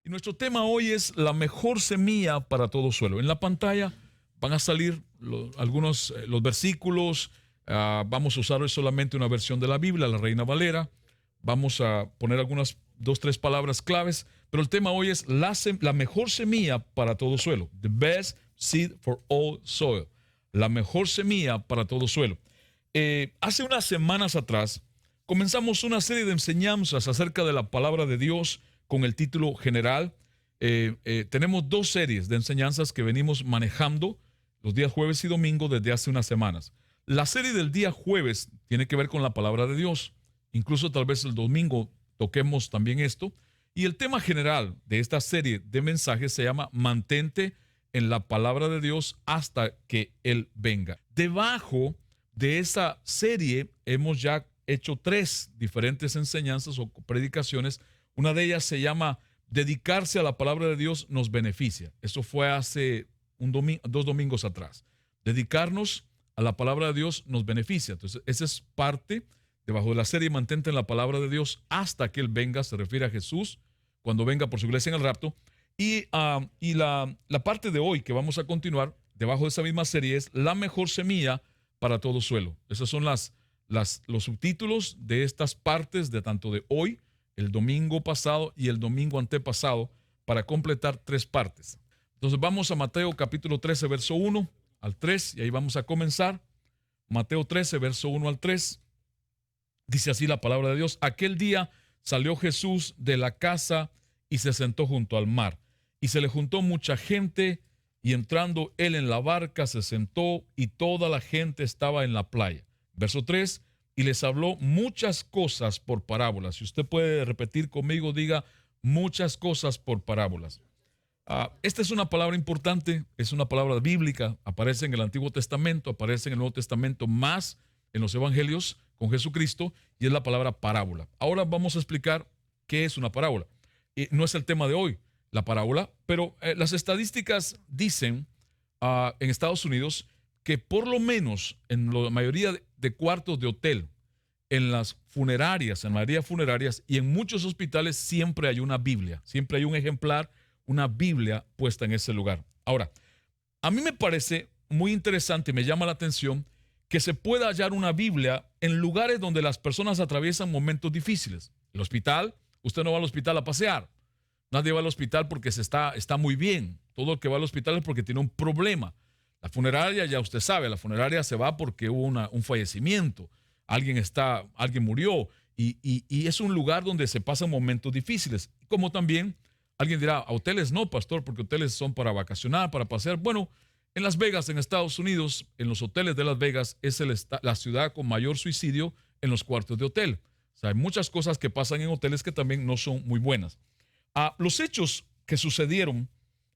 Y nuestro tema hoy es la mejor semilla para todo suelo. En la pantalla van a salir algunos los versículos. Vamos a usar hoy solamente una versión de la Biblia, la Reina Valera. Vamos a poner algunas dos, tres palabras claves. Pero el tema hoy es la mejor semilla para todo suelo. The best seed for all soil. La mejor semilla para todo suelo. Hace unas semanas atrás comenzamos una serie de enseñanzas acerca de la palabra de Dios con el título general. Tenemos dos series de enseñanzas que venimos manejando los días jueves y domingo desde hace unas semanas. La serie del día jueves tiene que ver con la palabra de Dios. Incluso tal vez el domingo toquemos también esto. Y el tema general de esta serie de mensajes se llama Mantente en la palabra de Dios hasta que Él venga. Debajo de esa serie hemos ya hecho tres diferentes enseñanzas o predicaciones. Una de ellas se llama Dedicarse a la palabra de Dios nos beneficia. Eso fue hace dos domingos atrás. Dedicarnos a la palabra de Dios nos beneficia. Entonces, esa es parte debajo de la serie Mantente en la palabra de Dios hasta que Él venga. Se refiere a Jesús cuando venga por su iglesia en el rapto. Y la parte de hoy que vamos a continuar debajo de esa misma serie es La mejor semilla para todo suelo. Esos son los subtítulos de estas partes de tanto de hoy, el domingo pasado y el domingo antepasado, para completar tres partes. Entonces vamos a Mateo capítulo 13, verso 1 al 3, y ahí vamos a comenzar. Mateo 13, verso 1 al 3. Dice así la palabra de Dios: Aquel día salió Jesús de la casa y se sentó junto al mar. Y se le juntó mucha gente, y entrando él en la barca se sentó, y toda la gente estaba en la playa. Verso 3. Y les habló muchas cosas por parábolas. Si usted puede repetir conmigo, diga muchas cosas por parábolas. Esta es una palabra importante, es una palabra bíblica, aparece en el Antiguo Testamento, aparece en el Nuevo Testamento, más en los Evangelios con Jesucristo, y es la palabra parábola. Ahora vamos a explicar qué es una parábola. No es el tema de hoy, la parábola, pero las estadísticas dicen en Estados Unidos que por lo menos en la mayoría de cuartos de hotel, en las funerarias, en mayoría funerarias y en muchos hospitales siempre hay una Biblia, siempre hay un ejemplar, una Biblia puesta en ese lugar. Ahora, a mí me parece muy interesante y me llama la atención que se pueda hallar una Biblia en lugares donde las personas atraviesan momentos difíciles. El hospital, usted no va al hospital a pasear. Nadie va al hospital porque está muy bien. Todo el que va al hospital es porque tiene un problema. La funeraria, ya usted sabe, la funeraria se va porque hubo un fallecimiento. Alguien murió y es un lugar donde se pasan momentos difíciles. Como también alguien dirá, a hoteles no, pastor, porque hoteles son para vacacionar, para pasear. Bueno, en Las Vegas, en Estados Unidos, en los hoteles de Las Vegas, es la ciudad con mayor suicidio en los cuartos de hotel. O sea, hay muchas cosas que pasan en hoteles que también no son muy buenas. Los hechos que sucedieron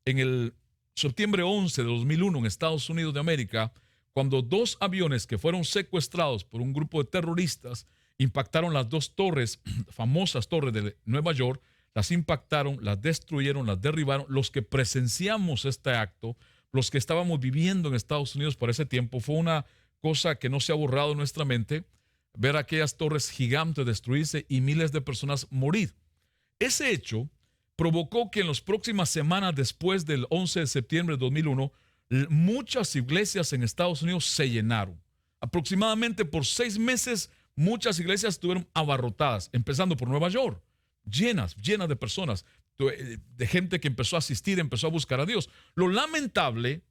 en el septiembre 11 de 2001 en Estados Unidos de América, cuando dos aviones que fueron secuestrados por un grupo de terroristas impactaron las dos torres, famosas torres de Nueva York, las impactaron, las destruyeron, las derribaron. Los que presenciamos este acto, los que estábamos viviendo en Estados Unidos por ese tiempo, fue una cosa que no se ha borrado en nuestra mente, ver aquellas torres gigantes destruirse y miles de personas morir. Ese hecho provocó que en las próximas semanas después del 11 de septiembre de 2001, muchas iglesias en Estados Unidos se llenaron. Aproximadamente por 6 meses, muchas iglesias estuvieron abarrotadas, empezando por Nueva York, llenas de personas, de gente que empezó a asistir, empezó a buscar a Dios. Lo lamentable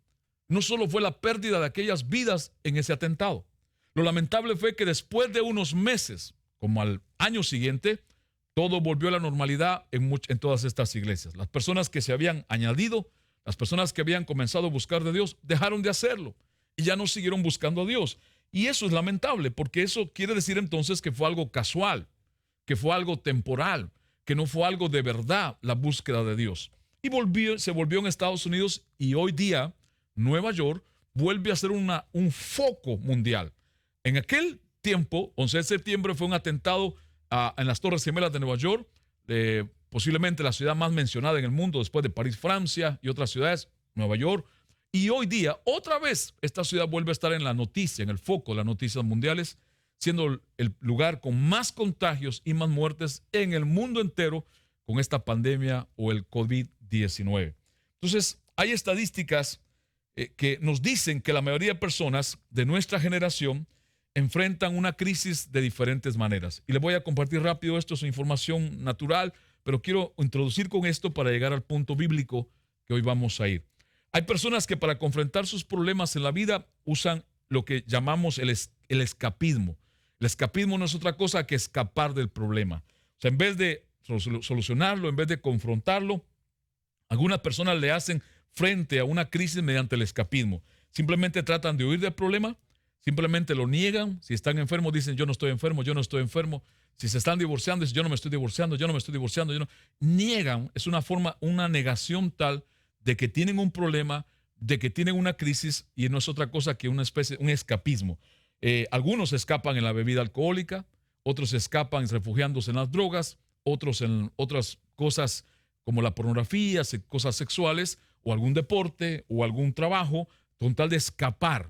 no solo fue la pérdida de aquellas vidas en ese atentado. Lo lamentable fue que después de unos meses, como al año siguiente, todo volvió a la normalidad en todas estas iglesias. Las personas que se habían añadido, las personas que habían comenzado a buscar de Dios, dejaron de hacerlo y ya no siguieron buscando a Dios. Y eso es lamentable, porque eso quiere decir entonces que fue algo casual, que fue algo temporal, que no fue algo de verdad la búsqueda de Dios. Y se volvió en Estados Unidos, y hoy día Nueva York vuelve a ser un foco mundial. En aquel tiempo, 11 de septiembre, fue un atentado en las Torres Gemelas de Nueva York, posiblemente la ciudad más mencionada en el mundo después de París, Francia y otras ciudades, Nueva York. Y hoy día, otra vez, esta ciudad vuelve a estar en la noticia, en el foco de las noticias mundiales, siendo el lugar con más contagios y más muertes en el mundo entero, con esta pandemia o el COVID-19. Entonces, hay estadísticas que nos dicen que la mayoría de personas de nuestra generación enfrentan una crisis de diferentes maneras. Y les voy a compartir rápido esto, es información natural, pero quiero introducir con esto para llegar al punto bíblico que hoy vamos a ir. Hay personas que para confrontar sus problemas en la vida usan lo que llamamos el escapismo. El escapismo no es otra cosa que escapar del problema. O sea, en vez de solucionarlo, en vez de confrontarlo, algunas personas le hacen frente a una crisis mediante el escapismo. Simplemente tratan de huir del problema, simplemente lo niegan. Si están enfermos, dicen yo no estoy enfermo, yo no estoy enfermo. Si se están divorciando, dicen yo no me estoy divorciando, yo no me estoy divorciando. Niegan, es una forma, una negación tal de que tienen un problema, de que tienen una crisis y no es otra cosa que una especie, un escapismo. Algunos escapan en la bebida alcohólica, otros escapan refugiándose en las drogas, otros en otras cosas como la pornografía, cosas sexuales o algún deporte o algún trabajo, con tal de escapar,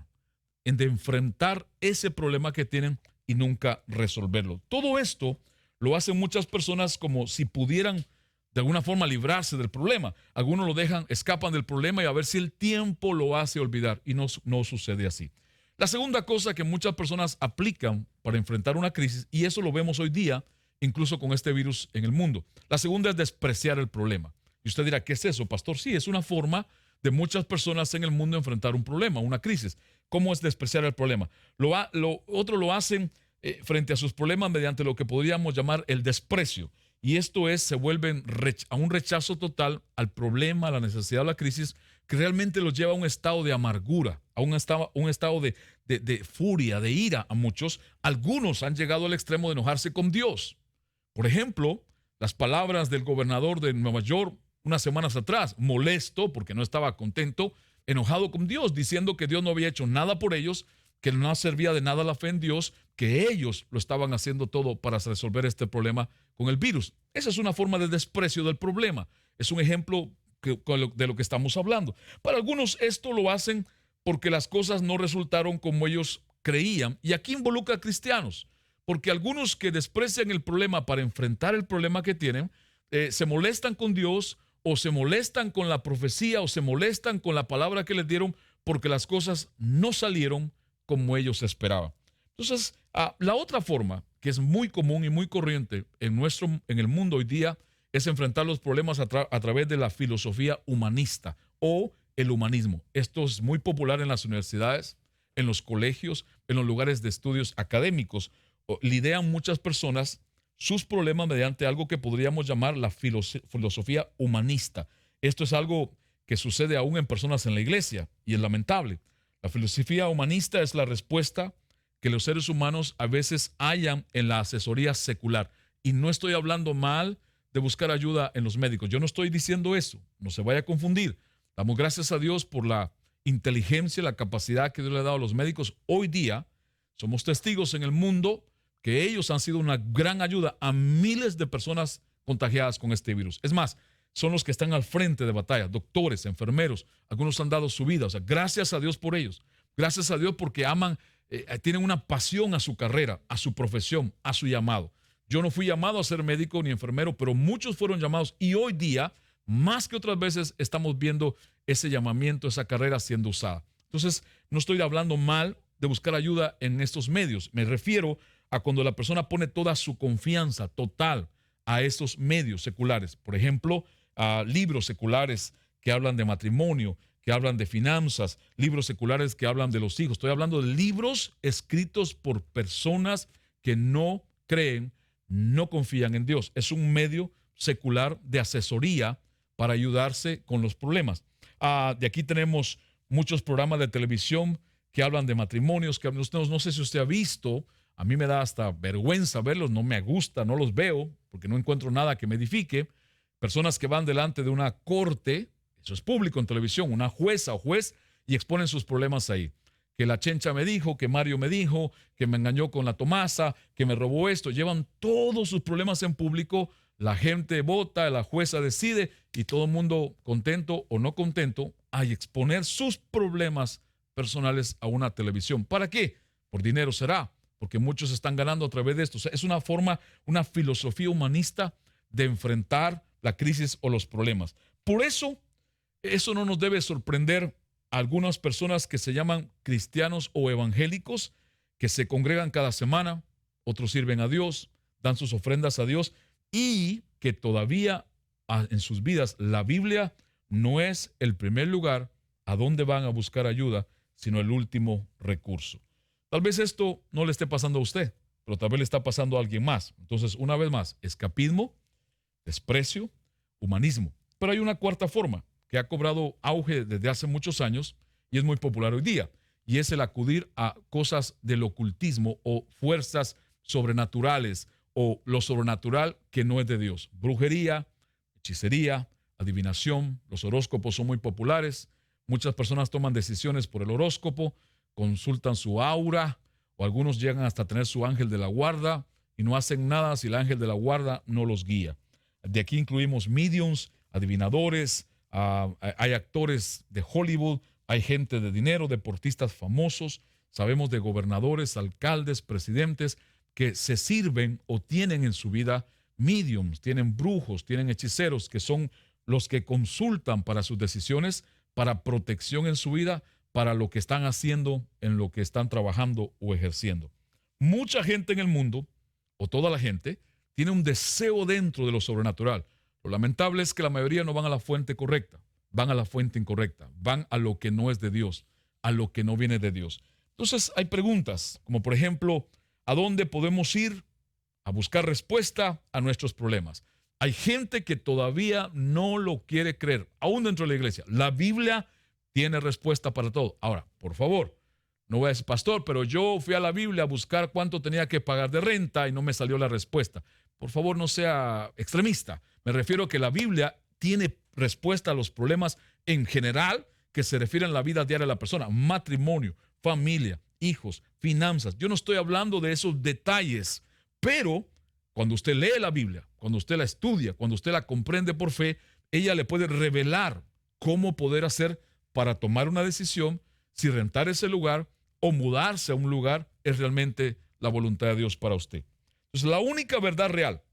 de enfrentar ese problema que tienen y nunca resolverlo. Todo esto lo hacen muchas personas como si pudieran de alguna forma librarse del problema. Algunos lo dejan, escapan del problema y a ver si el tiempo lo hace olvidar y no sucede así. La segunda cosa que muchas personas aplican para enfrentar una crisis, y eso lo vemos hoy día, incluso con este virus en el mundo. La segunda es despreciar el problema. Y usted dirá, ¿qué es eso, pastor? Sí, es una forma de muchas personas en el mundo enfrentar un problema, una crisis. ¿Cómo es despreciar el problema? Otro lo hacen frente a sus problemas mediante lo que podríamos llamar el desprecio. Y esto es, se vuelven a un rechazo total al problema, a la necesidad o la crisis, que realmente los lleva a un estado de amargura, a un estado de furia, de ira a muchos. Algunos han llegado al extremo de enojarse con Dios. Por ejemplo, las palabras del gobernador de Nueva York unas semanas atrás, molesto porque no estaba contento, enojado con Dios, diciendo que Dios no había hecho nada por ellos, que no servía de nada la fe en Dios, que ellos lo estaban haciendo todo para resolver este problema con el virus. Esa es una forma de desprecio del problema. Es un ejemplo de lo que estamos hablando. Para algunos esto lo hacen porque las cosas no resultaron como ellos creían. Y aquí involucra a cristianos, porque algunos que desprecian el problema para enfrentar el problema que tienen, se molestan con Dios o se molestan con la profecía o se molestan con la palabra que les dieron porque las cosas no salieron como ellos esperaban. Entonces, la otra forma que es muy común y muy corriente en el mundo hoy día es enfrentar los problemas a través de la filosofía humanista o el humanismo. Esto es muy popular en las universidades, en los colegios, en los lugares de estudios académicos. Lidian muchas personas sus problemas mediante algo que podríamos llamar la filosofía humanista. Esto es algo que sucede aún en personas en la iglesia y es lamentable. La filosofía humanista es la respuesta que los seres humanos a veces hallan en la asesoría secular. Y no estoy hablando mal de buscar ayuda en los médicos. Yo no estoy diciendo eso. No se vaya a confundir. Damos gracias a Dios por la inteligencia, la capacidad que Dios le ha dado a los médicos. Hoy día somos testigos en el mundo que ellos han sido una gran ayuda a miles de personas contagiadas con este virus. Es más, son los que están al frente de batalla, doctores, enfermeros, algunos han dado su vida. O sea, gracias a Dios por ellos. Gracias a Dios porque aman, tienen una pasión a su carrera, a su profesión, a su llamado. Yo no fui llamado a ser médico ni enfermero, pero muchos fueron llamados y hoy día, más que otras veces, estamos viendo ese llamamiento, esa carrera siendo usada. Entonces, no estoy hablando mal de buscar ayuda en estos medios. Me refiero a cuando la persona pone toda su confianza total a estos medios seculares. Por ejemplo, a libros seculares que hablan de matrimonio, que hablan de finanzas, libros seculares que hablan de los hijos. Estoy hablando de libros escritos por personas que no creen, no confían en Dios. Es un medio secular de asesoría para ayudarse con los problemas. De aquí tenemos muchos programas de televisión que hablan de matrimonios, que no sé si usted ha visto. A mí me da hasta vergüenza verlos, no me gusta, no los veo, porque no encuentro nada que me edifique. Personas que van delante de una corte, eso es público en televisión, una jueza o juez, y exponen sus problemas ahí. Que la Chencha me dijo, que Mario me dijo, que me engañó con la Tomasa, que me robó esto. Llevan todos sus problemas en público, la gente vota, la jueza decide, y todo el mundo contento o no contento a exponer sus problemas personales a una televisión. ¿Para qué? Por dinero será. Porque muchos están ganando a través de esto. O sea, es una forma, una filosofía humanista de enfrentar la crisis o los problemas. Por eso, eso no nos debe sorprender a algunas personas que se llaman cristianos o evangélicos, que se congregan cada semana, otros sirven a Dios, dan sus ofrendas a Dios y que todavía en sus vidas la Biblia no es el primer lugar a donde van a buscar ayuda, sino el último recurso. Tal vez esto no le esté pasando a usted, pero tal vez le está pasando a alguien más. Entonces, una vez más, escapismo, desprecio, humanismo. Pero hay una cuarta forma que ha cobrado auge desde hace muchos años y es muy popular hoy día, y es el acudir a cosas del ocultismo o fuerzas sobrenaturales o lo sobrenatural que no es de Dios. Brujería, hechicería, adivinación, los horóscopos son muy populares. Muchas personas toman decisiones por el horóscopo, consultan su aura, o algunos llegan hasta tener su ángel de la guarda y no hacen nada si el ángel de la guarda no los guía. De aquí incluimos mediums, adivinadores, hay actores de Hollywood, hay gente de dinero, deportistas famosos, sabemos de gobernadores, alcaldes, presidentes que se sirven o tienen en su vida mediums, tienen brujos, tienen hechiceros que son los que consultan para sus decisiones, para protección en su vida, para lo que están haciendo, en lo que están trabajando o ejerciendo. Mucha gente en el mundo, o toda la gente, tiene un deseo dentro de lo sobrenatural. Lo lamentable es que la mayoría no van a la fuente correcta, van a la fuente incorrecta, van a lo que no es de Dios, a lo que no viene de Dios. Entonces hay preguntas, como por ejemplo, ¿a dónde podemos ir a buscar respuesta a nuestros problemas? Hay gente que todavía no lo quiere creer, aún dentro de la iglesia. La Biblia tiene respuesta para todo. Ahora, por favor, no voy a decir, pastor, pero yo fui a la Biblia a buscar cuánto tenía que pagar de renta y no me salió la respuesta. Por favor, no sea extremista. Me refiero a que la Biblia tiene respuesta a los problemas en general que se refieren a la vida diaria de la persona. Matrimonio, familia, hijos, finanzas. Yo no estoy hablando de esos detalles, pero cuando usted lee la Biblia, cuando usted la estudia, cuando usted la comprende por fe, ella le puede revelar cómo poder hacer para tomar una decisión, si rentar ese lugar o mudarse a un lugar es realmente la voluntad de Dios para usted. Entonces, la única verdad real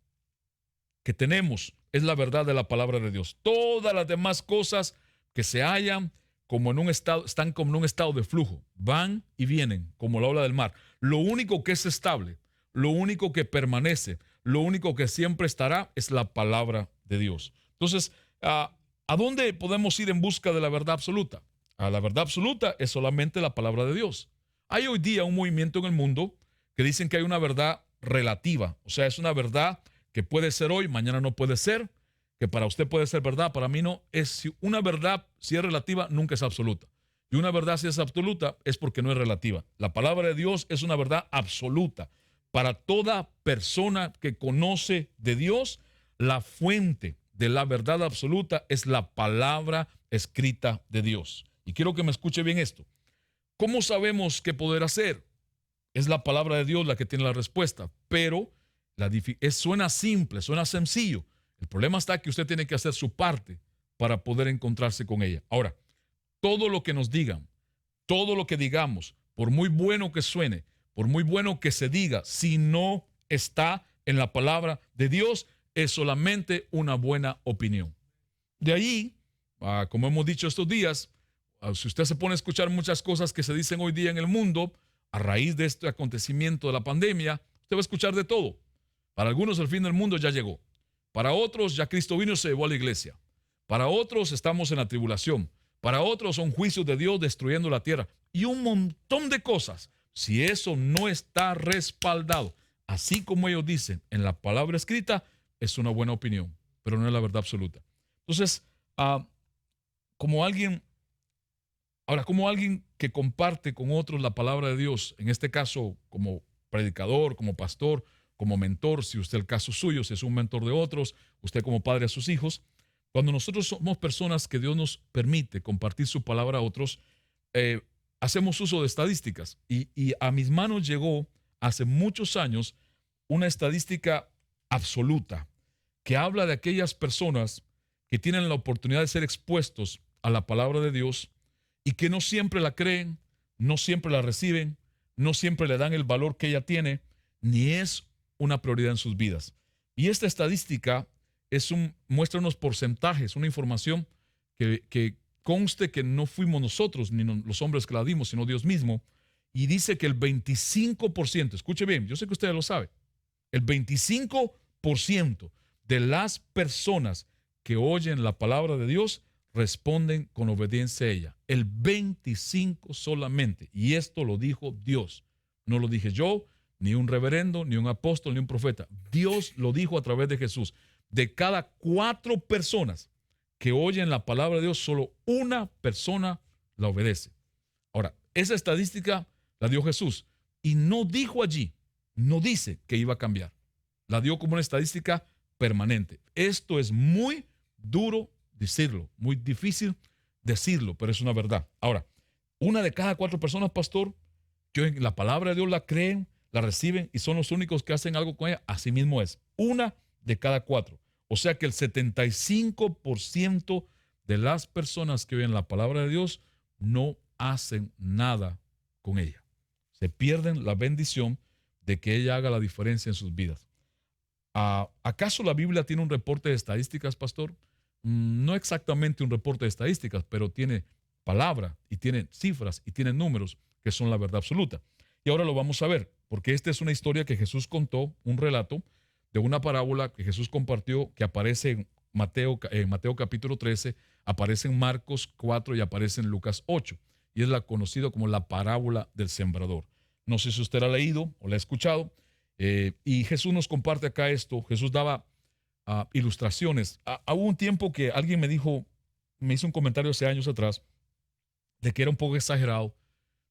que tenemos es la verdad de la palabra de Dios. Todas las demás cosas que se hallan como en un estado, están como en un estado de flujo, van y vienen como la ola del mar. Lo único que es estable, lo único que permanece, lo único que siempre estará es la palabra de Dios. Entonces, ¿a dónde podemos ir en busca de la verdad absoluta? A la verdad absoluta es solamente la palabra de Dios. Hay hoy día un movimiento en el mundo que dicen que hay una verdad relativa, o sea, es una verdad que puede ser hoy, mañana no puede ser, que para usted puede ser verdad, para mí no. Es una verdad, si es relativa, nunca es absoluta. Y una verdad, si es absoluta, es porque no es relativa. La palabra de Dios es una verdad absoluta. Para toda persona que conoce de Dios, la fuente de la verdad absoluta es la palabra escrita de Dios. Y quiero que me escuche bien esto. ¿Cómo sabemos qué poder hacer? Es la palabra de Dios la que tiene la respuesta, pero suena simple, suena sencillo. El problema está que usted tiene que hacer su parte para poder encontrarse con ella. Ahora, todo lo que nos digan, todo lo que digamos, por muy bueno que suene, por muy bueno que se diga, si no está en la palabra de Dios, es solamente una buena opinión. De ahí, como hemos dicho estos días, si usted se pone a escuchar muchas cosas que se dicen hoy día en el mundo, a raíz de este acontecimiento de la pandemia, usted va a escuchar de todo. Para algunos el fin del mundo ya llegó. Para otros ya Cristo vino y se llevó a la iglesia. Para otros estamos en la tribulación. Para otros son juicios de Dios destruyendo la tierra. Y un montón de cosas. Si eso no está respaldado, así como ellos dicen en la palabra escrita, es una buena opinión, pero no es la verdad absoluta. Entonces, como alguien que comparte con otros la palabra de Dios, en este caso como predicador, como pastor, como mentor, si usted el caso suyo, si es un mentor de otros, usted como padre a sus hijos, cuando nosotros somos personas que Dios nos permite compartir su palabra a otros, hacemos uso de estadísticas y a mis manos llegó hace muchos años una estadística absoluta que habla de aquellas personas que tienen la oportunidad de ser expuestos a la palabra de Dios y que no siempre la creen, no siempre la reciben, no siempre le dan el valor que ella tiene, ni es una prioridad en sus vidas. Y esta estadística muestra unos porcentajes, una información que conste que no fuimos nosotros ni los hombres que la dimos, sino Dios mismo. Y dice que el 25%, escuche bien, yo sé que usted lo sabe, el 25% de las personas que oyen la palabra de Dios responden con obediencia a ella. El 25 solamente. Y esto lo dijo Dios. No lo dije yo, ni un reverendo, ni un apóstol, ni un profeta. Dios lo dijo a través de Jesús. De cada 4 personas que oyen la palabra de Dios, solo una persona la obedece. Ahora, esa estadística la dio Jesús y no dijo allí, no dice que iba a cambiar. La dio como una estadística permanente. Esto es muy duro decirlo, muy difícil decirlo, pero es una verdad. Ahora, una de cada 4 personas, pastor, que en la palabra de Dios la creen, la reciben y son los únicos que hacen algo con ella, así mismo es. Una de cada 4. O sea que el 75% de las personas que oyen la palabra de Dios no hacen nada con ella. Se pierden la bendición de que ella haga la diferencia en sus vidas. ¿Acaso la Biblia tiene un reporte de estadísticas, pastor? No exactamente un reporte de estadísticas, pero tiene palabra y tiene cifras y tiene números que son la verdad absoluta. Y ahora lo vamos a ver, porque esta es una historia que Jesús contó, un relato de una parábola que Jesús compartió, que aparece en Mateo capítulo 13, aparece en Marcos 4 y aparece en Lucas 8. Y es la conocida como la parábola del sembrador. No sé si usted la ha leído o la ha escuchado. Y Jesús nos comparte acá esto. Jesús daba ilustraciones. Hubo un tiempo que alguien me hizo un comentario hace años atrás, de que era un poco exagerado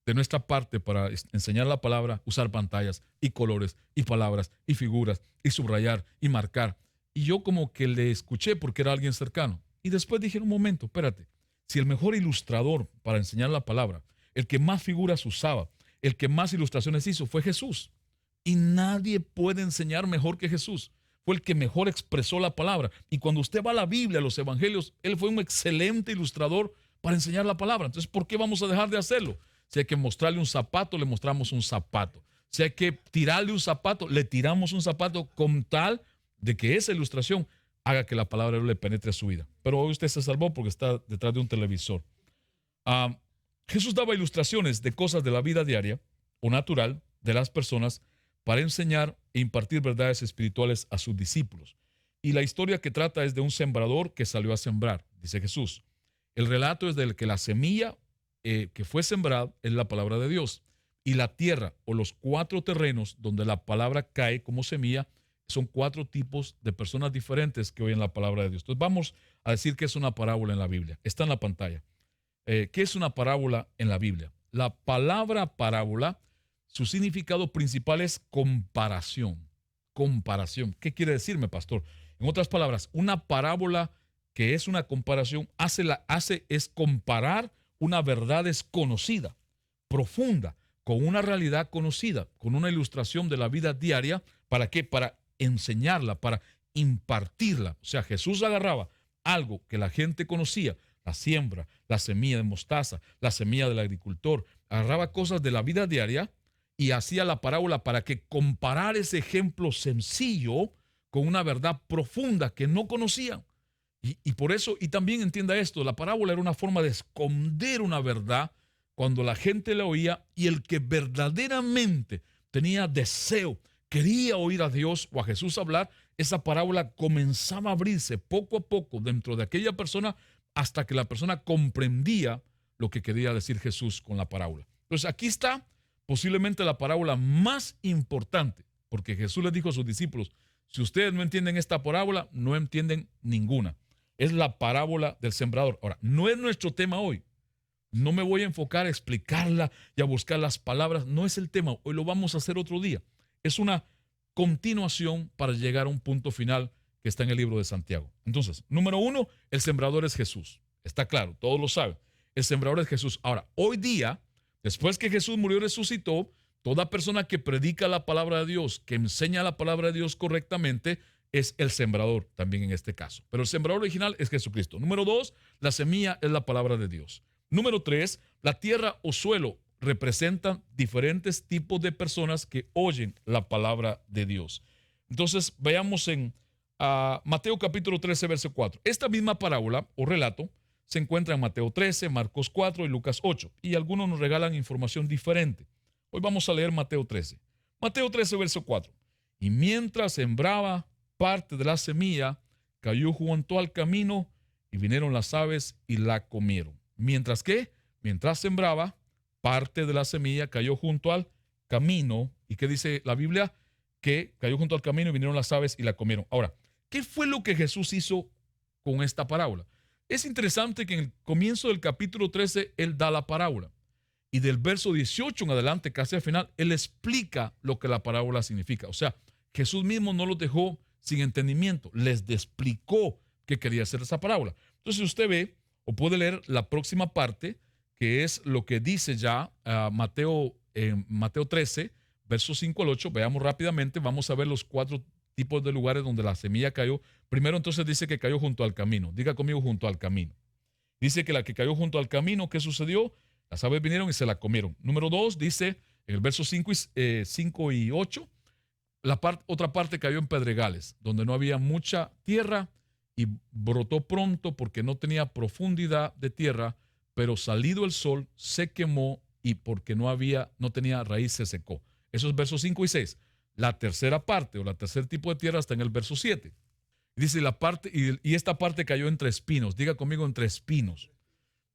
de nuestra parte para enseñar la palabra, usar pantallas y colores y palabras y figuras y subrayar y marcar. Y yo como que le escuché porque era alguien cercano. Y después dije, un momento, espérate, si el mejor ilustrador para enseñar la palabra, el que más figuras usaba, el que más ilustraciones hizo fue Jesús. Y nadie puede enseñar mejor que Jesús. Fue el que mejor expresó la palabra. Y cuando usted va a la Biblia, a los evangelios, él fue un excelente ilustrador para enseñar la palabra. Entonces, ¿por qué vamos a dejar de hacerlo? Si hay que mostrarle un zapato, le mostramos un zapato. Si hay que tirarle un zapato, le tiramos un zapato con tal de que esa ilustración haga que la palabra le penetre a su vida. Pero hoy usted se salvó porque está detrás de un televisor. Jesús daba ilustraciones de cosas de la vida diaria o natural de las personas para enseñar e impartir verdades espirituales a sus discípulos. Y la historia que trata es de un sembrador que salió a sembrar, dice Jesús. El relato es del que la semilla que fue sembrada es la palabra de Dios. Y la tierra o los 4 terrenos donde la palabra cae como semilla son 4 tipos de personas diferentes que oyen la palabra de Dios. Entonces vamos a decir que es una parábola en la Biblia. Está en la pantalla. ¿Qué es una parábola en la Biblia? La palabra parábola, su significado principal es comparación. Comparación. ¿Qué quiere decirme, pastor? En otras palabras, una parábola que es una comparación es comparar una verdad desconocida, profunda, con una realidad conocida, con una ilustración de la vida diaria. ¿Para qué? Para enseñarla, para impartirla. O sea, Jesús agarraba algo que la gente conocía, la siembra, la semilla de mostaza, la semilla del agricultor, agarraba cosas de la vida diaria y hacía la parábola para que comparara ese ejemplo sencillo con una verdad profunda que no conocían. Y por eso, y también entienda esto, la parábola era una forma de esconder una verdad cuando la gente la oía, y el que verdaderamente tenía deseo, quería oír a Dios o a Jesús hablar, esa parábola comenzaba a abrirse poco a poco dentro de aquella persona hasta que la persona comprendía lo que quería decir Jesús con la parábola. Entonces aquí está posiblemente la parábola más importante, porque Jesús les dijo a sus discípulos, si ustedes no entienden esta parábola, no entienden ninguna. Es la parábola del sembrador. Ahora, no es nuestro tema hoy. No me voy a enfocar a explicarla y a buscar las palabras. No es el tema. Hoy lo vamos a hacer otro día. Es una continuación para llegar a un punto final que está en el libro de Santiago. Entonces, número 1, el sembrador es Jesús. Está claro, todos lo saben. El sembrador es Jesús. Ahora, hoy día, después que Jesús murió y resucitó, toda persona que predica la palabra de Dios, que enseña la palabra de Dios correctamente, es el sembrador también en este caso. Pero el sembrador original es Jesucristo. Número 2, la semilla es la palabra de Dios. Número 3, la tierra o suelo representan diferentes tipos de personas que oyen la palabra de Dios. Entonces, veamos en Mateo capítulo 13, verso 4. Esta misma parábola o relato se encuentra en Mateo 13, Marcos 4 y Lucas 8. Y algunos nos regalan información diferente. Hoy vamos a leer Mateo 13. Mateo 13, verso 4. Y mientras sembraba, parte de la semilla cayó junto al camino y vinieron las aves y la comieron. Mientras que, mientras sembraba, parte de la semilla cayó junto al camino. ¿Y qué dice la Biblia? Que cayó junto al camino y vinieron las aves y la comieron. Ahora, ¿qué fue lo que Jesús hizo con esta parábola? Es interesante que en el comienzo del capítulo 13 Él da la parábola. Y del verso 18 en adelante, casi al final, Él explica lo que la parábola significa. O sea, Jesús mismo no los dejó sin entendimiento. Les explicó qué quería hacer esa parábola. Entonces usted ve o puede leer la próxima parte, que es lo que dice ya Mateo 13, versos 5 al 8. Veamos rápidamente, vamos a ver los 4 tipos de lugares donde la semilla cayó. Primero entonces dice que cayó junto al camino. Diga conmigo, junto al camino. Dice que la que cayó junto al camino, ¿qué sucedió? Las aves vinieron y se la comieron. Número 2 dice en el verso 5 y 8, otra parte cayó en pedregales, donde no había mucha tierra y brotó pronto porque no tenía profundidad de tierra, pero salido el sol se quemó y porque no tenía raíz se secó. Esos versos 5 y 6. La tercera parte o la tercer tipo de tierra está en el verso 7. Dice y esta parte cayó entre espinos. Diga conmigo, entre espinos.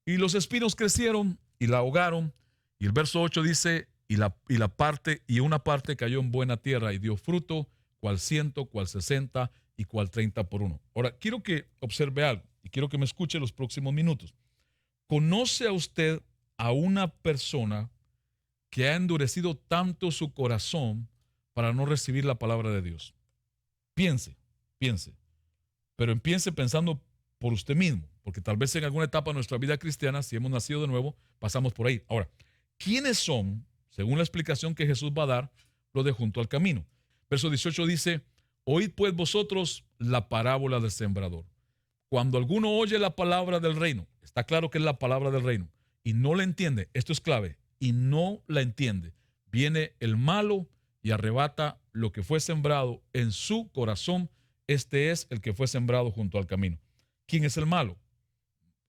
Y los espinos crecieron y la ahogaron. Y el verso 8 dice, y una parte cayó en buena tierra y dio fruto, cual 100, cual 60 y cual 30 por uno. Ahora, quiero que observe algo y quiero que me escuche los próximos minutos. ¿Conoce a usted a una persona que ha endurecido tanto su corazón para no recibir la palabra de Dios? Piense, pero empiece pensando por usted mismo, porque tal vez en alguna etapa de nuestra vida cristiana, si hemos nacido de nuevo, pasamos por ahí. Ahora, ¿quiénes son, según la explicación que Jesús va a dar, los de junto al camino? Verso 18 dice, oíd pues vosotros la parábola del sembrador. Cuando alguno oye la palabra del reino, está claro que es la palabra del reino, y no la entiende, esto es clave, y no la entiende, viene el malo y arrebata lo que fue sembrado en su corazón. Este es el que fue sembrado junto al camino. ¿Quién es el malo?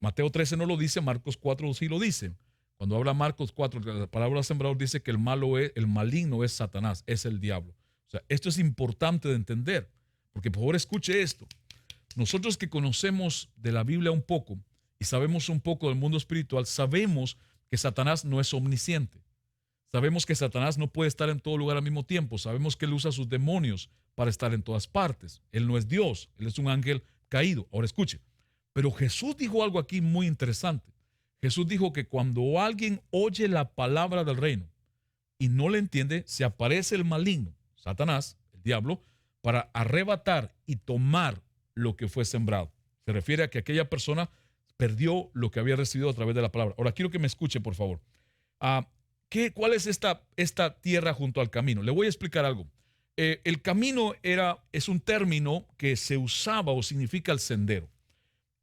Mateo 13 no lo dice, Marcos 4 sí lo dice. Cuando habla Marcos 4, la palabra sembrador dice que el maligno es Satanás, es el diablo. O sea, esto es importante de entender, porque por favor escuche esto. Nosotros que conocemos de la Biblia un poco y sabemos un poco del mundo espiritual, sabemos que Satanás no es omnisciente. Sabemos que Satanás no puede estar en todo lugar al mismo tiempo. Sabemos que él usa sus demonios para estar en todas partes. Él no es Dios, él es un ángel caído. Ahora escuche, pero Jesús dijo algo aquí muy interesante. Jesús dijo que cuando alguien oye la palabra del reino y no la entiende, se aparece el maligno, Satanás, el diablo, para arrebatar y tomar lo que fue sembrado. Se refiere a que aquella persona perdió lo que había recibido a través de la palabra. Ahora quiero que me escuche, por favor. ¿Cuál es esta tierra junto al camino? Le voy a explicar algo. El camino es un término que se usaba o significa el sendero.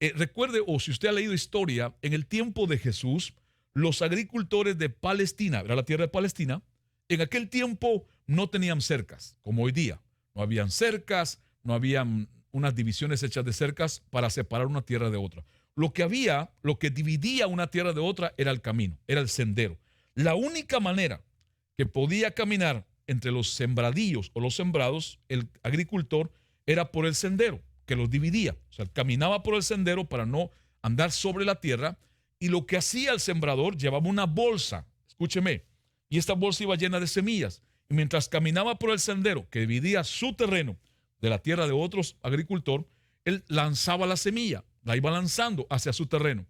Recuerde, o si usted ha leído historia, en el tiempo de Jesús, los agricultores de Palestina, era la tierra de Palestina, en aquel tiempo no tenían cercas, como hoy día. No habían cercas, no habían unas divisiones hechas de cercas para separar una tierra de otra. Lo que dividía una tierra de otra era el camino, era el sendero. La única manera que podía caminar entre los sembradíos o los sembrados, el agricultor, era por el sendero que los dividía. O sea, caminaba por el sendero para no andar sobre la tierra, y lo que hacía el sembrador, llevaba una bolsa, escúcheme, y esta bolsa iba llena de semillas, y mientras caminaba por el sendero que dividía su terreno de la tierra de otro agricultor, él lanzaba la semilla, la iba lanzando hacia su terreno.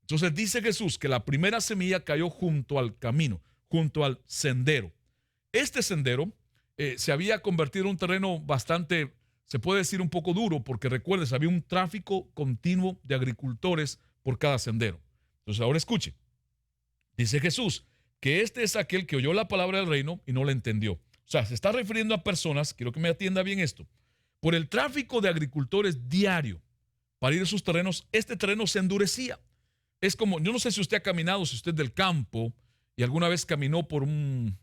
Entonces dice Jesús que la primera semilla cayó junto al camino, junto al sendero. Este sendero se había convertido en un terreno bastante, se puede decir un poco duro, porque recuerdes, había un tráfico continuo de agricultores por cada sendero. Entonces ahora escuche, dice Jesús que este es aquel que oyó la palabra del reino y no la entendió. O sea, se está refiriendo a personas, quiero que me atienda bien esto, por el tráfico de agricultores diario para ir a sus terrenos, este terreno se endurecía. Es como, yo no sé si usted ha caminado, si usted es del campo y alguna vez caminó por un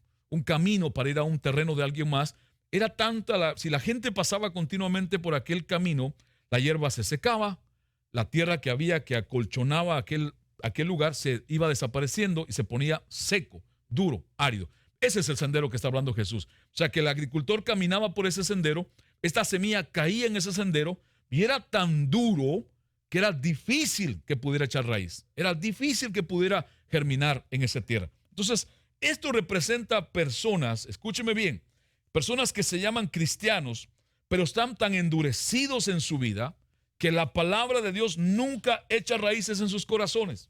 camino para ir a un terreno de alguien más. era tanta, si la gente pasaba continuamente por aquel camino, la hierba se secaba, la tierra que había que acolchonaba aquel lugar se iba desapareciendo y se ponía seco, duro, árido. Ese es el sendero que está hablando Jesús. O sea, que el agricultor caminaba por ese sendero, esta semilla caía en ese sendero y era tan duro que era difícil que pudiera echar raíz. Era difícil que pudiera germinar en esa tierra. Entonces, esto representa personas, escúcheme bien, personas que se llaman cristianos, pero están tan endurecidos en su vida que la palabra de Dios nunca echa raíces en sus corazones.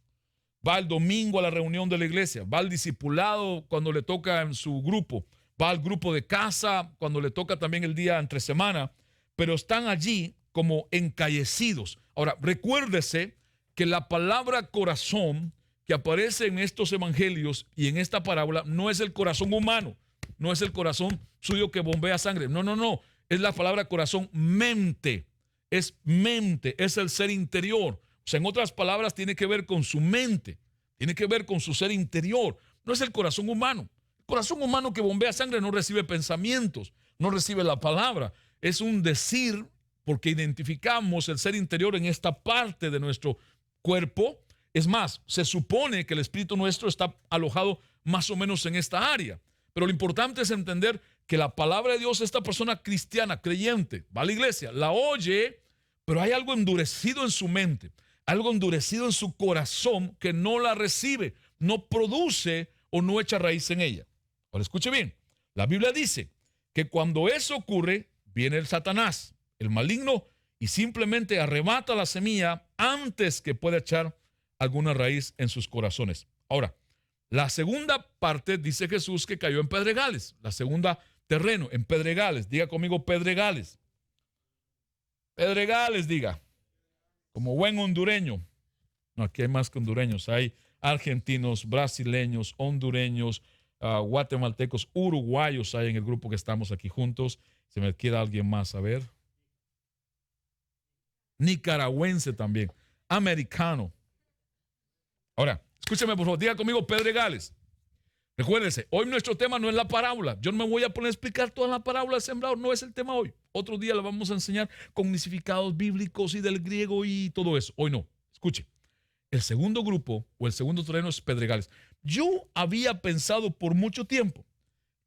Va el domingo a la reunión de la iglesia, va al discipulado cuando le toca en su grupo, va al grupo de casa cuando le toca también el día entre semana, pero están allí como encallecidos. Ahora, recuérdese que la palabra corazón que aparece en estos evangelios y en esta parábola no es el corazón humano, no es el corazón suyo que bombea sangre, no, es la palabra corazón, mente, es el ser interior. O sea, en otras palabras, tiene que ver con su mente, tiene que ver con su ser interior. No es el corazón humano. El corazón humano que bombea sangre no recibe pensamientos, no recibe la palabra. Es un decir porque identificamos el ser interior en esta parte de nuestro cuerpo. Es más, se supone que el espíritu nuestro está alojado más o menos en esta área. Pero lo importante es entender que la palabra de Dios, esta persona cristiana, creyente, va a la iglesia, la oye, pero hay algo endurecido en su mente, algo endurecido en su corazón que no la recibe, no produce o no echa raíz en ella. Ahora escuche bien, la Biblia dice que cuando eso ocurre, viene el Satanás, el maligno, y simplemente arrebata la semilla antes que pueda echar alguna raíz en sus corazones. Ahora, la segunda parte dice Jesús que cayó en pedregales, la segunda terreno, en pedregales. Diga conmigo pedregales. Pedregales, diga. Como buen hondureño. No, aquí hay más que hondureños. Hay argentinos, brasileños, hondureños, guatemaltecos, uruguayos hay en el grupo que estamos aquí juntos. Se me queda alguien más, a ver. Nicaragüense también. Americano. Ahora, escúcheme por favor, diga conmigo pedregales. Recuérdense, hoy nuestro tema no es la parábola. Yo no me voy a poner a explicar toda la parábola del sembrador, no es el tema hoy. Otro día le vamos a enseñar con significados bíblicos y del griego y todo eso. Hoy no. Escuche, el segundo grupo o el segundo terreno es pedregales. Yo había pensado por mucho tiempo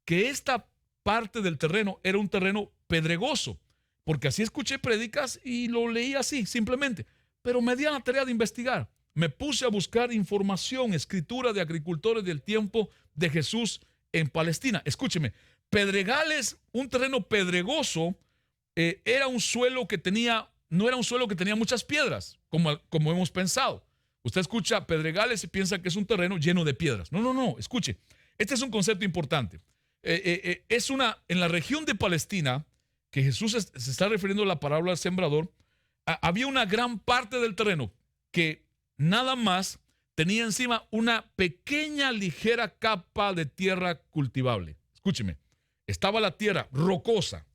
que esta parte del terreno era un terreno pedregoso, porque así escuché prédicas y lo leí así, simplemente. Pero me di a la tarea de investigar. Me puse a buscar información, escritura de agricultores del tiempo de Jesús en Palestina. Escúcheme, pedregales, un terreno pedregoso, era un suelo que tenía, no era un suelo que tenía muchas piedras, como hemos pensado. Usted escucha pedregales y piensa que es un terreno lleno de piedras. No, escuche, este es un concepto importante. En la región de Palestina, que Jesús se está refiriendo a la parábola del sembrador, había una gran parte del terreno que nada más tenía encima una pequeña, ligera capa de tierra cultivable. Escúcheme, estaba la tierra rocosa,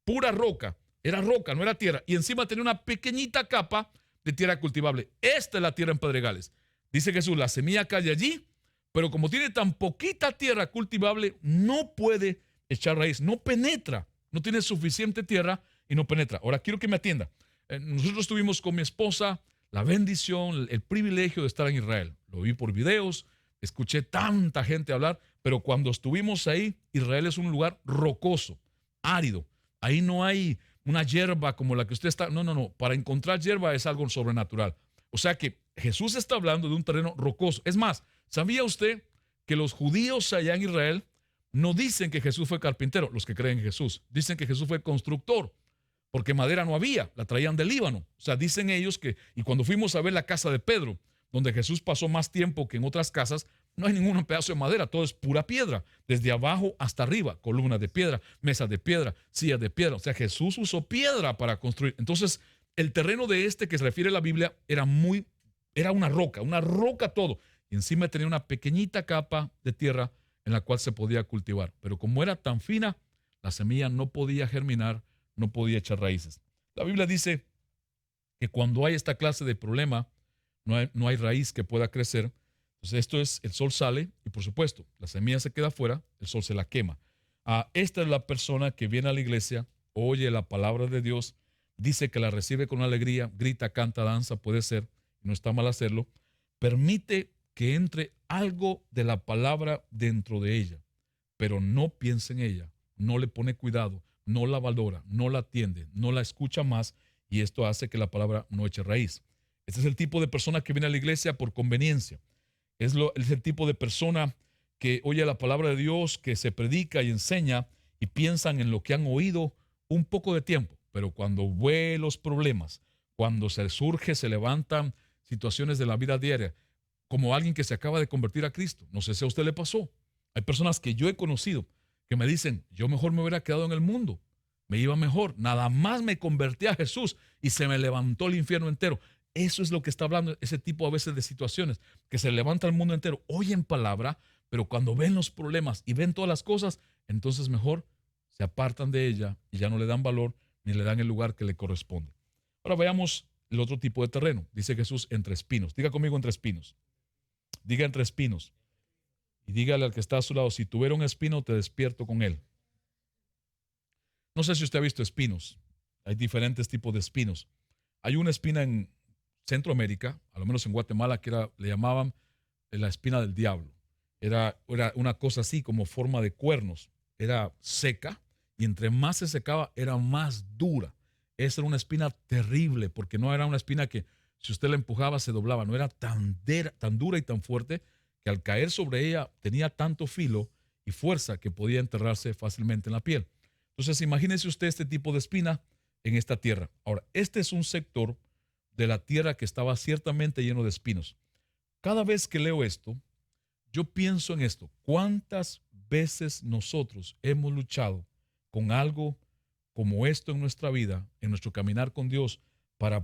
pura roca, era roca, no era tierra, y encima tenía una pequeñita capa de tierra cultivable. Esta es la tierra en pedregales. Dice Jesús, la semilla cae allí, pero como tiene tan poquita tierra cultivable, no puede echar raíz, no penetra, no tiene suficiente tierra y no penetra. Ahora quiero que me atienda. Nosotros tuvimos con mi esposa la bendición, el privilegio de estar en Israel. Lo vi por videos, escuché tanta gente hablar, pero cuando estuvimos ahí, Israel es un lugar rocoso, árido. Ahí no hay una hierba como la que usted está. No. Para encontrar hierba es algo sobrenatural. O sea que Jesús está hablando de un terreno rocoso. Es más, ¿sabía usted que los judíos allá en Israel no dicen que Jesús fue carpintero? Los que creen en Jesús. Dicen que Jesús fue constructor. Porque madera no había, la traían del Líbano. O sea, dicen ellos que, y cuando fuimos a ver la casa de Pedro, donde Jesús pasó más tiempo que en otras casas, no hay ningún pedazo de madera, todo es pura piedra, desde abajo hasta arriba, columnas de piedra, mesas de piedra, sillas de piedra. O sea, Jesús usó piedra para construir. Entonces, el terreno de este que se refiere a la Biblia era una roca todo. Y encima tenía una pequeñita capa de tierra en la cual se podía cultivar. Pero como era tan fina, la semilla no podía germinar, no podía echar raíces. La Biblia dice que cuando hay esta clase de problema, no hay raíz que pueda crecer. Entonces el sol sale y por supuesto, la semilla se queda afuera, el sol se la quema. Esta es la persona que viene a la iglesia, oye la palabra de Dios, dice que la recibe con alegría, grita, canta, danza, puede ser, no está mal hacerlo, permite que entre algo de la palabra dentro de ella, pero no piensa en ella, no le pone cuidado, no la valora, no la atiende, no la escucha más, y esto hace que la palabra no eche raíz. Este es el tipo de persona que viene a la iglesia por conveniencia. Es el tipo de persona que oye la palabra de Dios, que se predica y enseña y piensan en lo que han oído un poco de tiempo, pero cuando ve los problemas, cuando se levantan situaciones de la vida diaria, como alguien que se acaba de convertir a Cristo, no sé si a usted le pasó. Hay personas que yo he conocido que me dicen, yo mejor me hubiera quedado en el mundo, me iba mejor, nada más me convertí a Jesús y se me levantó el infierno entero. Eso es lo que está hablando ese tipo a veces de situaciones, que se levanta el mundo entero, oyen palabra, pero cuando ven los problemas y ven todas las cosas, entonces mejor se apartan de ella y ya no le dan valor ni le dan el lugar que le corresponde. Ahora veamos el otro tipo de terreno. Dice Jesús, entre espinos. Diga conmigo, entre espinos. Diga, entre espinos. Y dígale al que está a su lado, si tuviera un espino, te despierto con él. No sé si usted ha visto espinos. Hay diferentes tipos de espinos. Hay una espina en Centroamérica, a lo menos en Guatemala, que le llamaban la espina del diablo. Era una cosa así como forma de cuernos. Era seca y entre más se secaba era más dura. Esa era una espina terrible porque no era una espina que si usted la empujaba se doblaba. No era tan dura y tan fuerte que al caer sobre ella tenía tanto filo y fuerza que podía enterrarse fácilmente en la piel. Entonces imagínese usted este tipo de espina en esta tierra. Ahora, este es un sector de la tierra que estaba ciertamente lleno de espinos. Cada vez que leo esto, yo pienso en esto. ¿Cuántas veces nosotros hemos luchado con algo como esto en nuestra vida, en nuestro caminar con Dios, para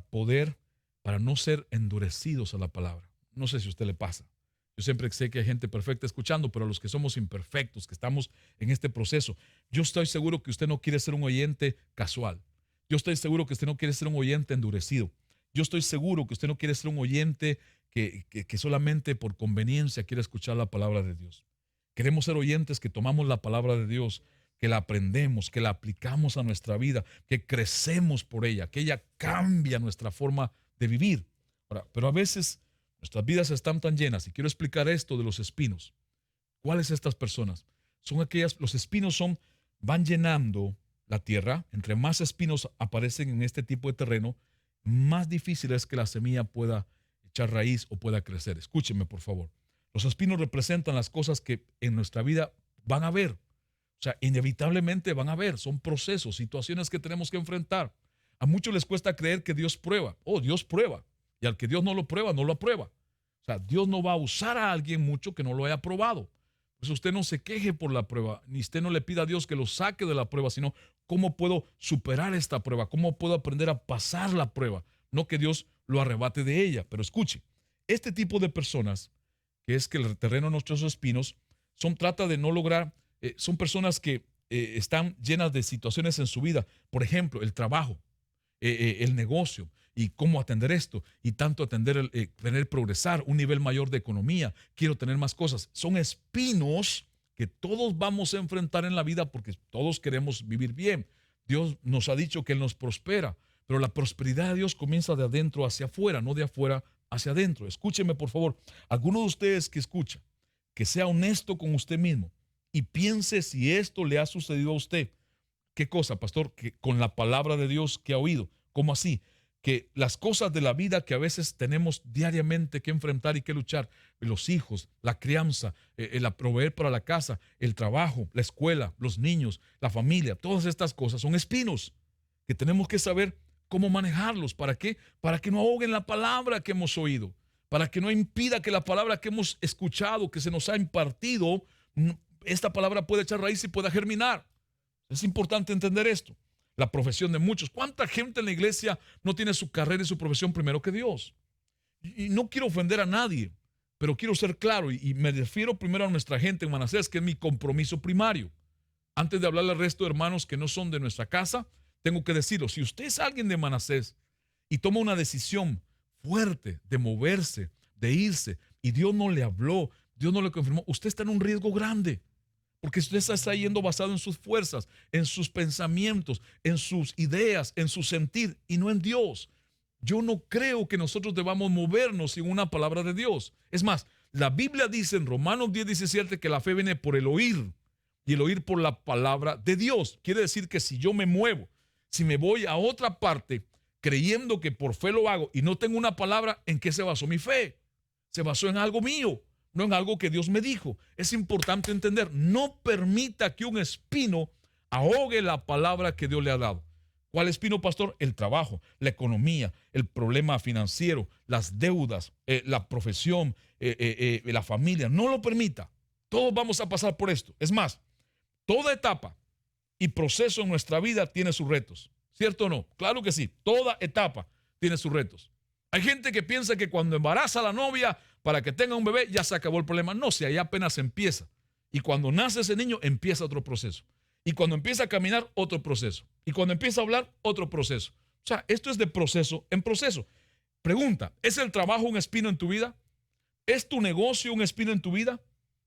no ser endurecidos a la palabra? No sé si a usted le pasa. Yo siempre sé que hay gente perfecta escuchando, pero a los que somos imperfectos, que estamos en este proceso, yo estoy seguro que usted no quiere ser un oyente casual. Yo estoy seguro que usted no quiere ser un oyente endurecido. Yo estoy seguro que usted no quiere ser un oyente que solamente por conveniencia quiere escuchar la palabra de Dios. Queremos ser oyentes que tomamos la palabra de Dios, que la aprendemos, que la aplicamos a nuestra vida, que crecemos por ella, que ella cambia nuestra forma de vivir. Ahora, pero a veces nuestras vidas están tan llenas, y quiero explicar esto de los espinos. ¿Cuáles estas personas? Los espinos van llenando la tierra. Entre más espinos aparecen en este tipo de terreno, más difícil es que la semilla pueda echar raíz o pueda crecer. Escúcheme, por favor. Los espinos representan las cosas que en nuestra vida van a haber. O sea, inevitablemente van a haber. Son procesos, situaciones que tenemos que enfrentar. A muchos les cuesta creer que Dios prueba. Oh, Dios prueba. Y al que Dios no lo prueba, no lo aprueba. O sea, Dios no va a usar a alguien mucho que no lo haya probado. Pues usted no se queje por la prueba, ni usted no le pida a Dios que lo saque de la prueba, sino cómo puedo superar esta prueba, cómo puedo aprender a pasar la prueba, no que Dios lo arrebate de ella. Pero escuche, este tipo de personas, que es que el terreno de nuestros espinos, trata de no lograr, son personas que están llenas de situaciones en su vida, por ejemplo, el trabajo, el negocio, y cómo atender esto, y tanto tener progresar, un nivel mayor de economía, quiero tener más cosas. Son espinos que todos vamos a enfrentar en la vida porque todos queremos vivir bien. Dios nos ha dicho que Él nos prospera, pero la prosperidad de Dios comienza de adentro hacia afuera, no de afuera hacia adentro. Escúcheme, por favor, alguno de ustedes que escucha, que sea honesto con usted mismo y piense si esto le ha sucedido a usted. ¿Qué cosa, pastor? Que con la palabra de Dios que ha oído. ¿Cómo así? Que las cosas de la vida que a veces tenemos diariamente que enfrentar y que luchar, los hijos, la crianza, el proveer para la casa, el trabajo, la escuela, los niños, la familia, todas estas cosas son espinos que tenemos que saber cómo manejarlos. ¿Para qué? Para que no ahoguen la palabra que hemos oído, para que no impida que la palabra que hemos escuchado, que se nos ha impartido, esta palabra pueda echar raíz y pueda germinar. Es importante entender esto. La profesión de muchos. ¿Cuánta gente en la iglesia no tiene su carrera y su profesión primero que Dios? Y no quiero ofender a nadie, pero quiero ser claro y me refiero primero a nuestra gente en Manasés, que es mi compromiso primario. Antes de hablarle al resto de hermanos que no son de nuestra casa, tengo que decirlo. Si usted es alguien de Manasés y toma una decisión fuerte de moverse, de irse, y Dios no le habló, Dios no le confirmó, usted está en un riesgo grande. Porque usted está yendo basado en sus fuerzas, en sus pensamientos, en sus ideas, en su sentir y no en Dios. Yo no creo que nosotros debamos movernos sin una palabra de Dios. Es más, la Biblia dice en Romanos 10:17 que la fe viene por el oír y el oír por la palabra de Dios. Quiere decir que si yo me muevo, si me voy a otra parte creyendo que por fe lo hago y no tengo una palabra, ¿en qué se basó mi fe? Se basó en algo mío, no en algo que Dios me dijo. Es importante entender, no permita que un espino ahogue la palabra que Dios le ha dado. ¿Cuál espino, pastor? El trabajo, la economía, el problema financiero, las deudas, la profesión, la familia. No lo permita. Todos vamos a pasar por esto. Es más, toda etapa y proceso en nuestra vida tiene sus retos. ¿Cierto o no? Claro que sí. Toda etapa tiene sus retos. Hay gente que piensa que cuando embaraza a la novia para que tenga un bebé ya se acabó el problema. No, si ahí apenas empieza. Y cuando nace ese niño empieza otro proceso. Y cuando empieza a caminar, otro proceso. Y cuando empieza a hablar, otro proceso. O sea, esto es de proceso en proceso. Pregunta, ¿es el trabajo un espino en tu vida? ¿Es tu negocio un espino en tu vida?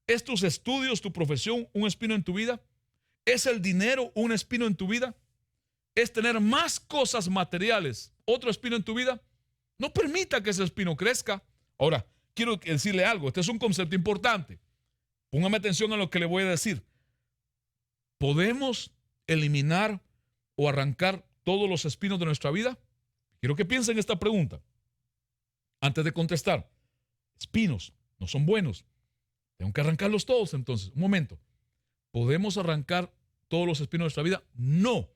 ¿Es tus estudios, tu profesión un espino en tu vida? ¿Es el dinero un espino en tu vida? ¿Es tener más cosas materiales otro espino en tu vida? No permita que ese espino crezca. Ahora, quiero decirle algo. Este es un concepto importante. Póngame atención a lo que le voy a decir. ¿Podemos eliminar o arrancar todos los espinos de nuestra vida? Quiero que piensen esta pregunta. Antes de contestar, espinos no son buenos. Tengo que arrancarlos todos entonces. Un momento. ¿Podemos arrancar todos los espinos de nuestra vida? No,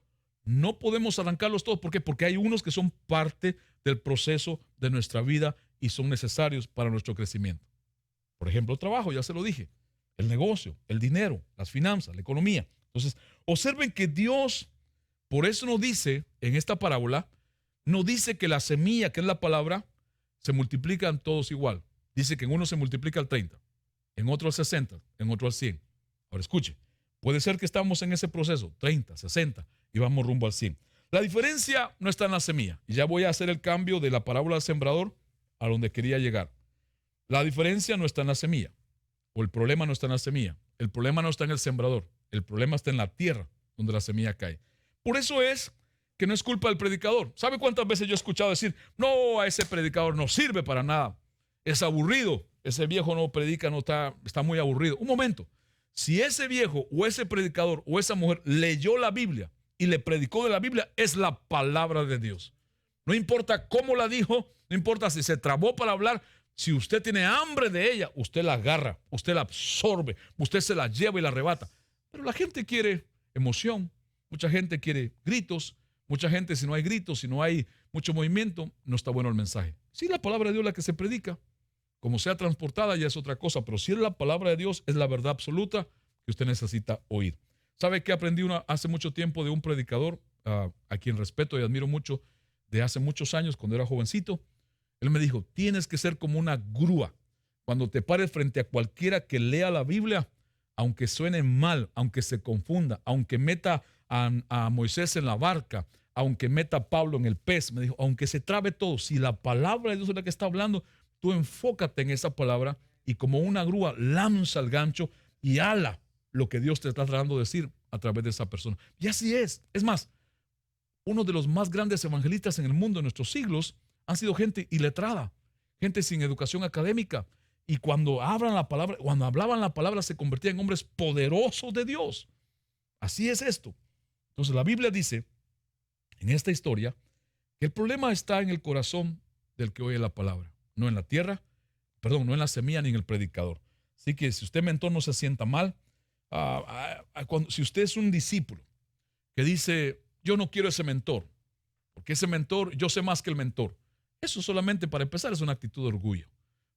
no podemos arrancarlos todos. ¿Por qué? Porque hay unos que son parte del proceso de nuestra vida y son necesarios para nuestro crecimiento. Por ejemplo, el trabajo, ya se lo dije. El negocio, el dinero, las finanzas, la economía. Entonces, observen que Dios, por eso nos dice en esta parábola, no dice que la semilla, que es la palabra, se multiplican todos igual. Dice que en uno se multiplica al 30, en otro al 60, en otro al 100. Ahora escuche, puede ser que estamos en ese proceso, 30, 60, y vamos rumbo al 100. La diferencia no está en la semilla. Y ya voy a hacer el cambio de la parábola del sembrador a donde quería llegar. La diferencia no está en la semilla, o el problema no está en la semilla. El problema no está en el sembrador. El problema está en la tierra donde la semilla cae. Por eso es que no es culpa del predicador. ¿Sabe cuántas veces yo he escuchado decir, no, a ese predicador no sirve para nada? Es aburrido. Ese viejo no predica, no está muy aburrido. Un momento. Si ese viejo o ese predicador o esa mujer leyó la Biblia y le predicó de la Biblia, es la palabra de Dios. No importa cómo la dijo, no importa si se trabó para hablar. Si usted tiene hambre de ella, usted la agarra, usted la absorbe, usted se la lleva y la arrebata. Pero la gente quiere emoción, mucha gente quiere gritos, mucha gente, si no hay gritos, si no hay mucho movimiento, no está bueno el mensaje. Si la palabra de Dios es la que se predica, como sea transportada ya es otra cosa, pero si es la palabra de Dios, es la verdad absoluta que usted necesita oír. ¿Sabe qué aprendí hace mucho tiempo de un predicador, a quien respeto y admiro mucho, de hace muchos años, cuando era jovencito? Él me dijo, tienes que ser como una grúa. Cuando te pares frente a cualquiera que lea la Biblia, aunque suene mal, aunque se confunda, aunque meta a Moisés en la barca, aunque meta a Pablo en el pez, me dijo, aunque se trabe todo, si la palabra de Dios es la que está hablando, tú enfócate en esa palabra y como una grúa lanza el gancho y ala lo que Dios te está tratando de decir a través de esa persona. Y así es. Es más, uno de los más grandes evangelistas en el mundo en nuestros siglos han sido gente iletrada, gente sin educación académica. Y cuando hablan la palabra, cuando hablaban la palabra, se convertían en hombres poderosos de Dios. Así es esto. Entonces la Biblia dice, en esta historia, que el problema está en el corazón del que oye la palabra, no en la tierra, perdón, no en la semilla ni en el predicador. Así que si usted mentor no se sienta mal, si usted es un discípulo que dice, yo no quiero ese mentor, porque ese mentor, yo sé más que el mentor. Eso solamente para empezar es una actitud de orgullo.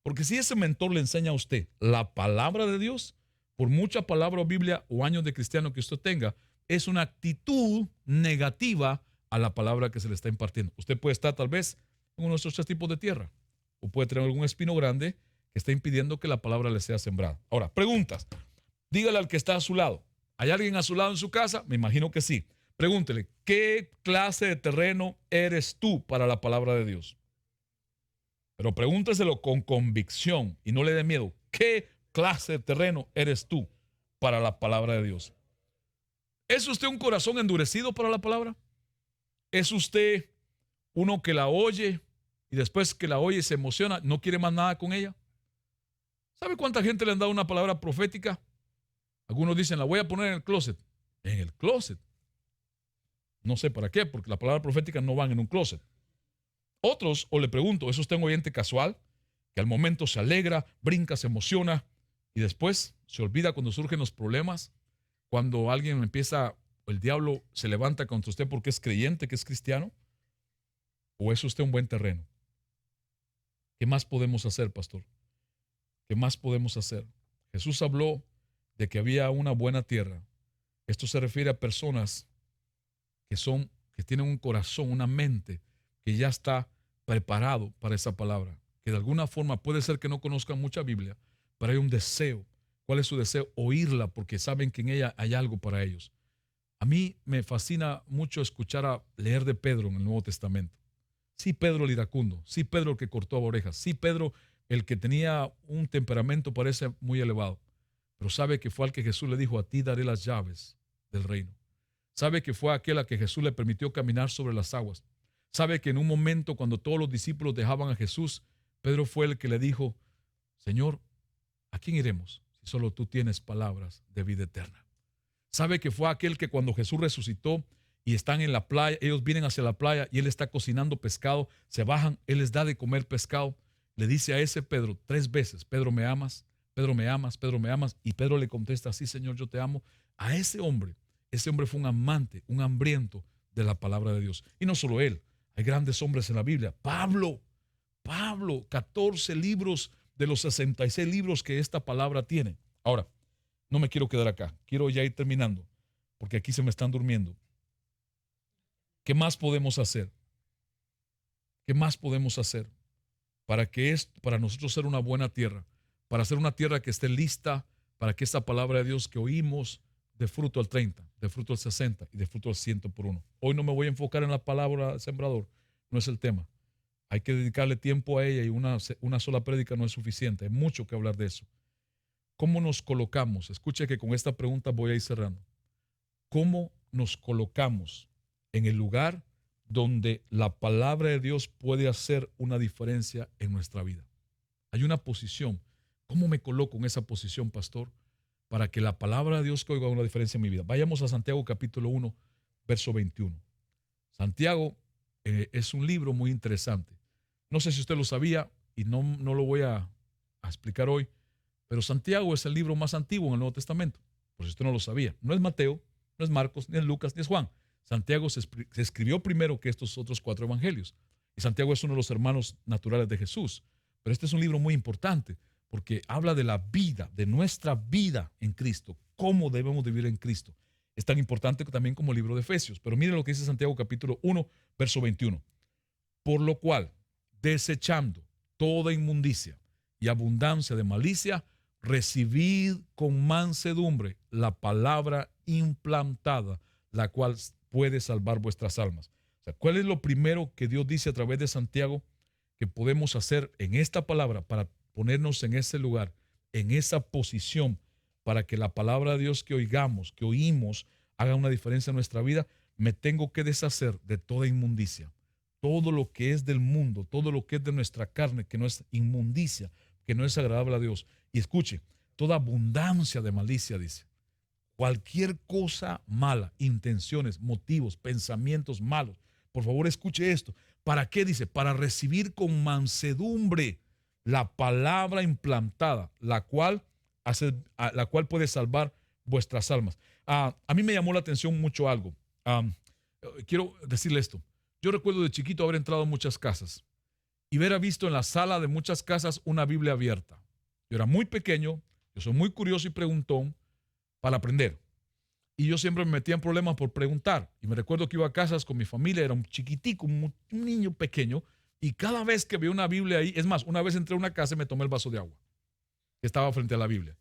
Porque si ese mentor le enseña a usted la palabra de Dios, por mucha palabra o Biblia o años de cristiano que usted tenga, es una actitud negativa a la palabra que se le está impartiendo. Usted puede estar tal vez en uno de estos 3 tipos de tierra, o puede tener algún espino grande que está impidiendo que la palabra le sea sembrada. Ahora, preguntas. Dígale al que está a su lado. ¿Hay alguien a su lado en su casa? Me imagino que sí. Pregúntele, ¿qué clase de terreno eres tú para la palabra de Dios? Pero pregúnteselo con convicción y no le dé miedo. ¿Qué clase de terreno eres tú para la palabra de Dios. ¿Es usted un corazón endurecido para la palabra? ¿Es usted uno que la oye y después que la oye se emociona, no quiere más nada con ella? ¿Sabe cuánta gente le han dado una palabra profética? Algunos dicen, la voy a poner en el closet. En el closet. No sé para qué, porque la palabra profética no van en un closet. Otros, o le pregunto, ¿es usted un oyente casual? Que al momento se alegra, brinca, se emociona y después se olvida cuando surgen los problemas, cuando alguien empieza, el diablo se levanta contra usted porque es creyente, que es cristiano. ¿O es usted un buen terreno? ¿Qué más podemos hacer, pastor? ¿Qué más podemos hacer? Jesús habló de que había una buena tierra. Esto se refiere a personas que tienen un corazón, una mente que ya está preparado para esa palabra, que de alguna forma puede ser que no conozcan mucha Biblia, pero hay un deseo. ¿Cuál es su deseo? Oírla, porque saben que en ella hay algo para ellos. A mí me fascina mucho escuchar a leer de Pedro en el Nuevo Testamento. Sí, Pedro el iracundo, sí, Pedro el que cortó orejas, sí, Pedro el que tenía un temperamento parece muy elevado, pero sabe que fue al que Jesús le dijo, a ti daré las llaves del reino. Sabe que fue aquel a que Jesús le permitió caminar sobre las aguas. Sabe que en un momento cuando todos los discípulos dejaban a Jesús, Pedro fue el que le dijo, Señor, ¿a quién iremos si solo tú tienes palabras de vida eterna? Sabe que fue aquel que cuando Jesús resucitó y están en la playa, ellos vienen hacia la playa y él está cocinando pescado, se bajan, él les da de comer pescado, le dice a ese Pedro 3 veces, Pedro, ¿me amas? Pedro, ¿me amas? Pedro, ¿me amas? Y Pedro le contesta, sí, Señor, yo te amo. A ese hombre fue un amante, un hambriento de la palabra de Dios. Y no solo él, hay grandes hombres en la Biblia. Pablo, 14 libros de los 66 libros que esta palabra tiene. Ahora, no me quiero quedar acá, quiero ya ir terminando, porque aquí se me están durmiendo. ¿Qué más podemos hacer? ¿Qué más podemos hacer para nosotros ser una buena tierra? Para ser una tierra que esté lista para que esta palabra de Dios que oímos dé fruto al 30, dé fruto al 60 y dé fruto al 100 por uno. Hoy no me voy a enfocar en la palabra sembrador, no es el tema. Hay que dedicarle tiempo a ella y una sola prédica no es suficiente. Hay mucho que hablar de eso. ¿Cómo nos colocamos? Escuche que con esta pregunta voy a ir cerrando. ¿Cómo nos colocamos en el lugar donde la palabra de Dios puede hacer una diferencia en nuestra vida? Hay una posición. ¿Cómo me coloco en esa posición, pastor? Para que la palabra de Dios que oiga haga una diferencia en mi vida. Vayamos a Santiago capítulo 1, verso 21. Santiago es un libro muy interesante. No sé si usted lo sabía y no lo voy a explicar hoy, pero Santiago es el libro más antiguo en el Nuevo Testamento. Por si usted no lo sabía. No es Mateo, no es Marcos, ni es Lucas, ni es Juan. Santiago se escribió primero que estos otros 4 evangelios. Y Santiago es uno de los hermanos naturales de Jesús. Pero este es un libro muy importante porque habla de la vida, de nuestra vida en Cristo, cómo debemos vivir en Cristo. Es tan importante también como el libro de Efesios. Pero mire lo que dice Santiago capítulo 1, verso 21. Por lo cual, desechando toda inmundicia y abundancia de malicia, recibid con mansedumbre la palabra implantada, la cual puede salvar vuestras almas. O sea, ¿cuál es lo primero que Dios dice a través de Santiago que podemos hacer en esta palabra para ponernos en ese lugar, en esa posición, para que la palabra de Dios que oigamos, que oímos, haga una diferencia en nuestra vida? Me tengo que deshacer de toda inmundicia. Todo lo que es del mundo, todo lo que es de nuestra carne, que no es inmundicia, que no es agradable a Dios. Y escuche, toda abundancia de malicia, dice. Cualquier cosa mala, intenciones, motivos, pensamientos malos. Por favor, escuche esto. ¿Para qué dice? Para recibir con mansedumbre la palabra implantada, la cual puede salvar vuestras almas. A mí me llamó la atención mucho algo. Quiero decirle esto. Yo recuerdo de chiquito haber entrado a muchas casas y haber visto en la sala de muchas casas una Biblia abierta. Yo era muy pequeño, yo soy muy curioso y preguntón para aprender. Y yo siempre me metía en problemas por preguntar. Y me recuerdo que iba a casas con mi familia, era un chiquitico, un niño pequeño, y cada vez que veía una Biblia ahí, es más, una vez entré a una casa y me tomé el vaso de agua que estaba frente a la Biblia.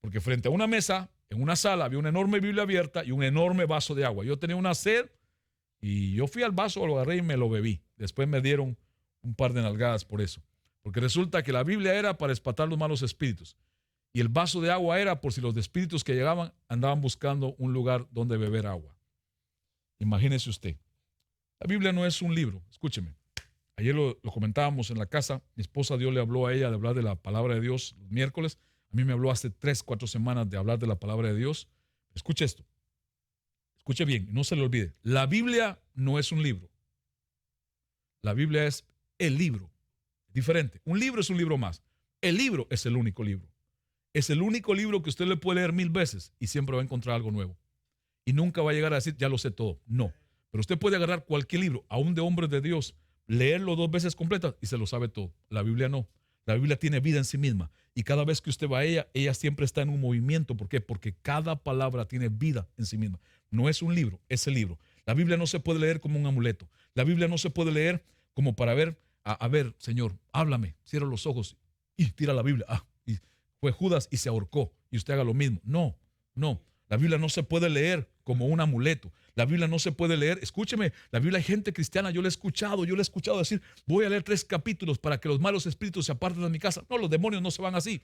Porque frente a una mesa, en una sala, había una enorme Biblia abierta y un enorme vaso de agua. Yo tenía una sed y yo fui al vaso, lo agarré y me lo bebí. Después me dieron un par de nalgadas por eso. Porque resulta que la Biblia era para espantar los malos espíritus. Y el vaso de agua era por si los espíritus que llegaban andaban buscando un lugar donde beber agua. Imagínese usted. La Biblia no es un libro, escúcheme. Ayer lo comentábamos en la casa. Mi esposa, Dios le habló a ella de hablar de la palabra de Dios los miércoles. A mí me habló hace 3, 4 semanas de hablar de la palabra de Dios. Escuche esto. Escuche bien, no se le olvide. La Biblia no es un libro. La Biblia es el libro. Diferente. Un libro es un libro más. El libro es el único libro. Es el único libro que usted le puede leer 1000 veces y siempre va a encontrar algo nuevo. Y nunca va a llegar a decir, ya lo sé todo. No. Pero usted puede agarrar cualquier libro, aún de hombres de Dios, leerlo 2 veces completas y se lo sabe todo. La Biblia no. La Biblia tiene vida en sí misma. Y cada vez que usted va a ella siempre está en un movimiento. ¿Por qué? Porque cada palabra tiene vida en sí misma. No es un libro, es el libro. La Biblia no se puede leer como un amuleto. La Biblia no se puede leer como para ver, a ver, Señor, háblame, cierra los ojos y tira la Biblia. Y fue Judas y se ahorcó y usted haga lo mismo. No, no. La Biblia no se puede leer como un amuleto. La Biblia no se puede leer. Escúcheme, la Biblia hay gente cristiana, yo le he escuchado decir, voy a leer 3 capítulos para que los malos espíritus se aparten de mi casa. No, los demonios no se van así.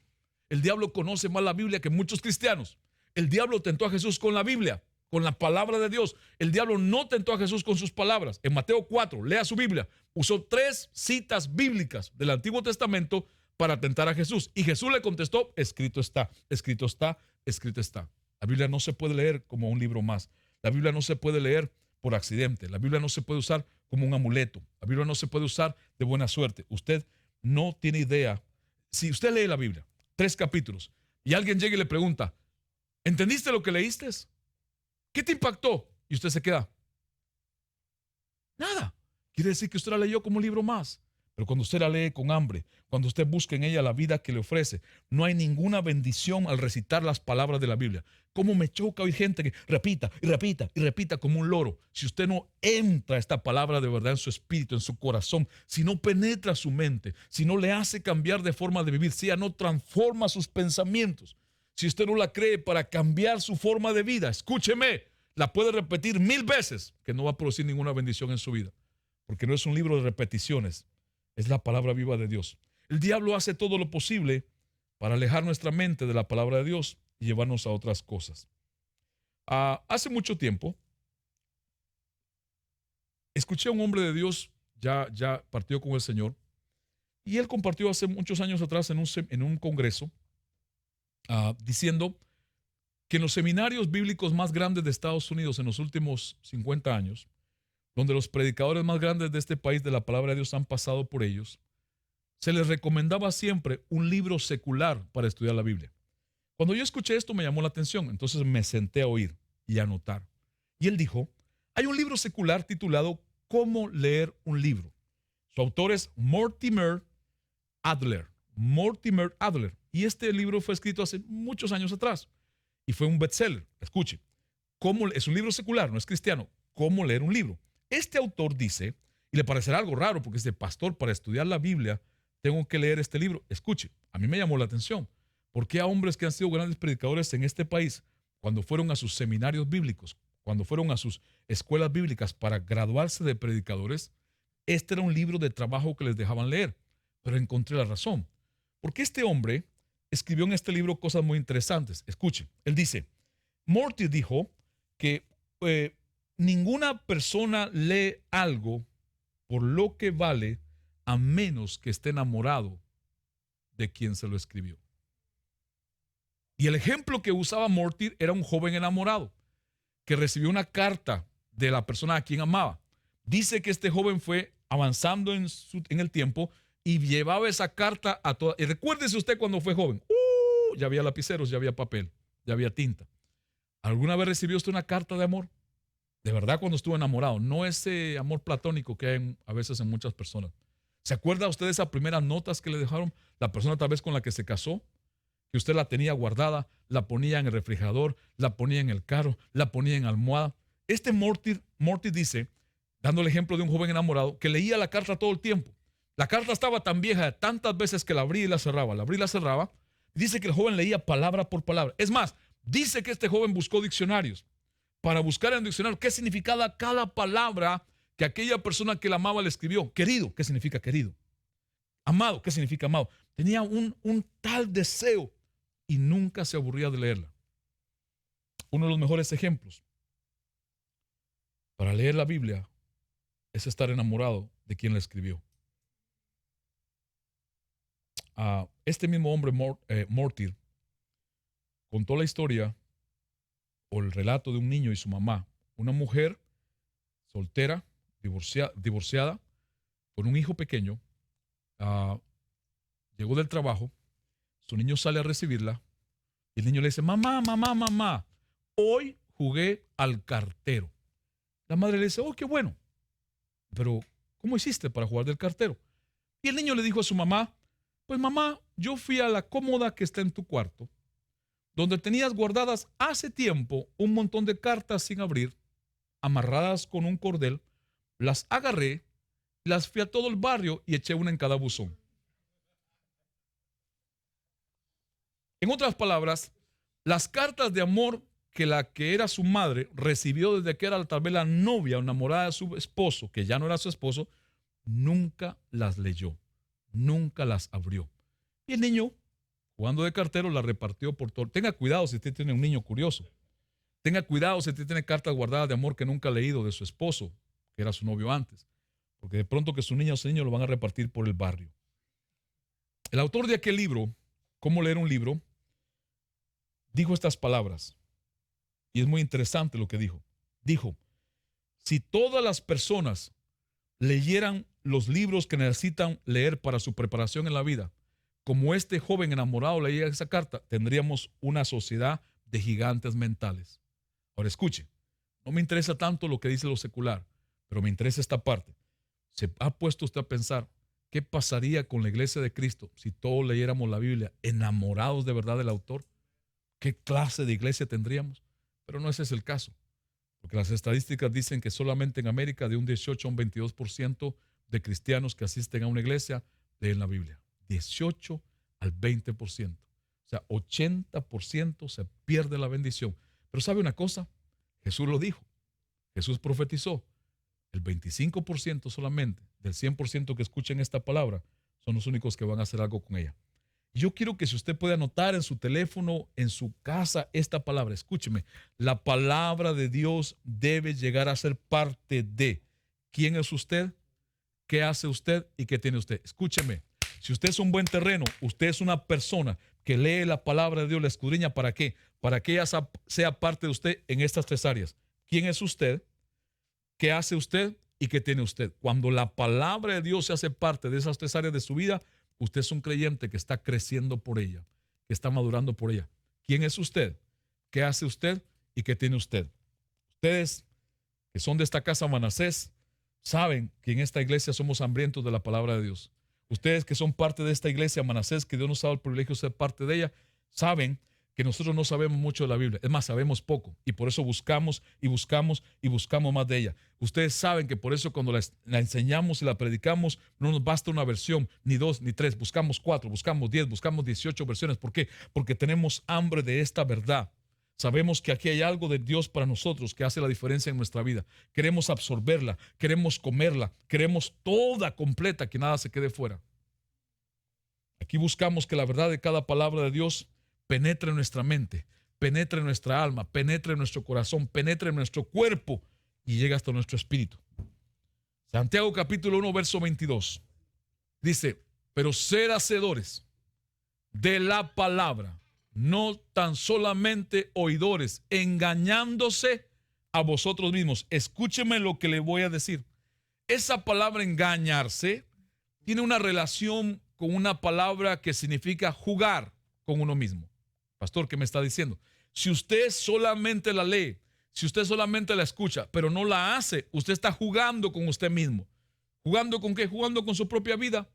El diablo conoce más la Biblia que muchos cristianos. El diablo tentó a Jesús con la Biblia, con la palabra de Dios. El diablo no tentó a Jesús con sus palabras. En Mateo 4, lea su Biblia, usó 3 citas bíblicas del Antiguo Testamento para tentar a Jesús. Y Jesús le contestó, escrito está, escrito está, escrito está. La Biblia no se puede leer como un libro más. La Biblia no se puede leer por accidente. La Biblia no se puede usar como un amuleto. La Biblia no se puede usar de buena suerte. Usted no tiene idea. Si usted lee la Biblia, 3 capítulos, y alguien llega y le pregunta, ¿entendiste lo que leíste? ¿Qué te impactó? Y usted se queda, nada. Quiere decir que usted la leyó como un libro más. Pero cuando usted la lee con hambre, cuando usted busca en ella la vida que le ofrece, no hay ninguna bendición al recitar las palabras de la Biblia. Cómo me choca oír gente que repita y repita y repita como un loro. Si usted no entra esta palabra de verdad en su espíritu, en su corazón, si no penetra su mente, si no le hace cambiar de forma de vivir, si ella no transforma sus pensamientos, si usted no la cree para cambiar su forma de vida, escúcheme, la puede repetir 1000 veces que no va a producir ninguna bendición en su vida. Porque no es un libro de repeticiones. Es la palabra viva de Dios. El diablo hace todo lo posible para alejar nuestra mente de la palabra de Dios y llevarnos a otras cosas. Hace mucho tiempo, escuché a un hombre de Dios, ya partió con el Señor, y él compartió hace muchos años atrás en un congreso, diciendo que en los seminarios bíblicos más grandes de Estados Unidos en los últimos 50 años, donde los predicadores más grandes de este país de la palabra de Dios han pasado por ellos, se les recomendaba siempre un libro secular para estudiar la Biblia. Cuando yo escuché esto me llamó la atención, entonces me senté a oír y a anotar. Y él dijo, hay un libro secular titulado ¿Cómo leer un libro? Su autor es Mortimer Adler. Mortimer Adler. Y este libro fue escrito hace muchos años atrás y fue un bestseller. Escuche, es un libro secular, no es cristiano. ¿Cómo leer un libro? Este autor dice, y le parecerá algo raro porque es de pastor, para estudiar la Biblia tengo que leer este libro. Escuche, a mí me llamó la atención. ¿Por qué a hombres que han sido grandes predicadores en este país, cuando fueron a sus seminarios bíblicos, cuando fueron a sus escuelas bíblicas para graduarse de predicadores, este era un libro de trabajo que les dejaban leer? Pero encontré la razón. Porque este hombre escribió en este libro cosas muy interesantes. Escuche, él dice, Morty dijo que ninguna persona lee algo por lo que vale a menos que esté enamorado de quien se lo escribió. Y el ejemplo que usaba Morty era un joven enamorado que recibió una carta de la persona a quien amaba. Dice que este joven fue avanzando en el tiempo y llevaba esa carta a toda. Y recuérdese usted cuando fue joven. Ya había lapiceros, ya había papel, ya había tinta. ¿Alguna vez recibió usted una carta de amor? De verdad, cuando estuvo enamorado, no ese amor platónico que hay a veces en muchas personas. ¿Se acuerda usted de esas primeras notas que le dejaron la persona tal vez con la que se casó? Que usted la tenía guardada, la ponía en el refrigerador, la ponía en el carro, la ponía en almohada. Este Morty dice, dando el ejemplo de un joven enamorado, que leía la carta todo el tiempo. La carta estaba tan vieja, tantas veces que la abría y la cerraba, la abría y la cerraba. Dice que el joven leía palabra por palabra. Es más, dice que este joven buscó diccionarios para buscar en el diccionario qué significaba cada palabra que aquella persona que la amaba le escribió. Querido, ¿qué significa querido? Amado, ¿qué significa amado? Tenía un tal deseo y nunca se aburría de leerla. Uno de los mejores ejemplos para leer la Biblia es estar enamorado de quien la escribió. Este mismo hombre, Mortier, contó la historia o el relato de un niño y su mamá, una mujer soltera, divorciada, con un hijo pequeño. Llegó del trabajo, su niño sale a recibirla y el niño le dice: mamá, mamá, mamá, hoy jugué al cartero. La madre le dice: oh, qué bueno, pero ¿cómo hiciste para jugar del cartero? Y el niño le dijo a su mamá: pues mamá, yo fui a la cómoda que está en tu cuarto, donde tenías guardadas hace tiempo un montón de cartas sin abrir, amarradas con un cordel, las agarré, las fui a todo el barrio y eché una en cada buzón. En otras palabras, las cartas de amor que la que era su madre recibió desde que era tal vez la novia o enamorada de su esposo, que ya no era su esposo, nunca las leyó, nunca las abrió. Y el niño, jugando de cartero, las repartió por todo. Tenga cuidado si usted tiene un niño curioso. Tenga cuidado si usted tiene cartas guardadas de amor que nunca ha leído de su esposo, que era su novio antes, porque de pronto que su niño o su niño lo van a repartir por el barrio. El autor de aquel libro, Cómo leer un libro, dijo estas palabras, y es muy interesante lo que dijo. Dijo: si todas las personas leyeran los libros que necesitan leer para su preparación en la vida, como este joven enamorado leía esa carta, tendríamos una sociedad de gigantes mentales. Ahora escuche, no me interesa tanto lo que dice lo secular, pero me interesa esta parte. ¿Se ha puesto usted a pensar qué pasaría con la iglesia de Cristo si todos leyéramos la Biblia enamorados de verdad del autor? ¿Qué clase de iglesia tendríamos? Pero no ese es el caso, porque las estadísticas dicen que solamente en América de un 18 a un 22% de cristianos que asisten a una iglesia leen la Biblia. 18 al 20%. O sea, 80% se pierde la bendición. Pero ¿sabe una cosa? Jesús lo dijo. Jesús profetizó. El 25% solamente del 100% que escuchen esta palabra son los únicos que van a hacer algo con ella. Yo quiero que si usted puede anotar en su teléfono, en su casa, esta palabra. Escúcheme, la palabra de Dios debe llegar a ser parte de quién es usted, qué hace usted y qué tiene usted. Escúcheme, si usted es un buen terreno, usted es una persona que lee la palabra de Dios, la escudriña. ¿Para qué? Para que ella sea parte de usted en estas tres áreas. ¿Quién es usted? ¿Qué hace usted y qué tiene usted? Cuando la palabra de Dios se hace parte de esas tres áreas de su vida, usted es un creyente que está creciendo por ella, que está madurando por ella. ¿Quién es usted? ¿Qué hace usted y qué tiene usted? Ustedes que son de esta casa Manasés saben que en esta iglesia somos hambrientos de la palabra de Dios. Ustedes que son parte de esta iglesia Manasés, que Dios nos ha dado el privilegio de ser parte de ella, saben que nosotros no sabemos mucho de la Biblia. Es más, sabemos poco. Y por eso buscamos y buscamos y buscamos más de ella. Ustedes saben que por eso cuando la enseñamos y la predicamos, no nos basta una versión, ni dos, ni tres. Buscamos 4, buscamos 10, buscamos 18 versiones. ¿Por qué? Porque tenemos hambre de esta verdad. Sabemos que aquí hay algo de Dios para nosotros que hace la diferencia en nuestra vida. Queremos absorberla, queremos comerla, queremos toda completa, que nada se quede fuera. Aquí buscamos que la verdad de cada palabra de Dios penetre en nuestra mente, penetre en nuestra alma, penetre en nuestro corazón, penetre en nuestro cuerpo y llegue hasta nuestro espíritu. Santiago capítulo 1, verso 22. Dice: pero sed hacedores de la palabra, no tan solamente oidores, engañándose a vosotros mismos. Escúcheme lo que le voy a decir. Esa palabra engañarse tiene una relación con una palabra que significa jugar con uno mismo. Pastor, ¿qué me está diciendo? Si usted solamente la lee, si usted solamente la escucha, pero no la hace, usted está jugando con usted mismo. ¿Jugando con qué? Jugando con su propia vida,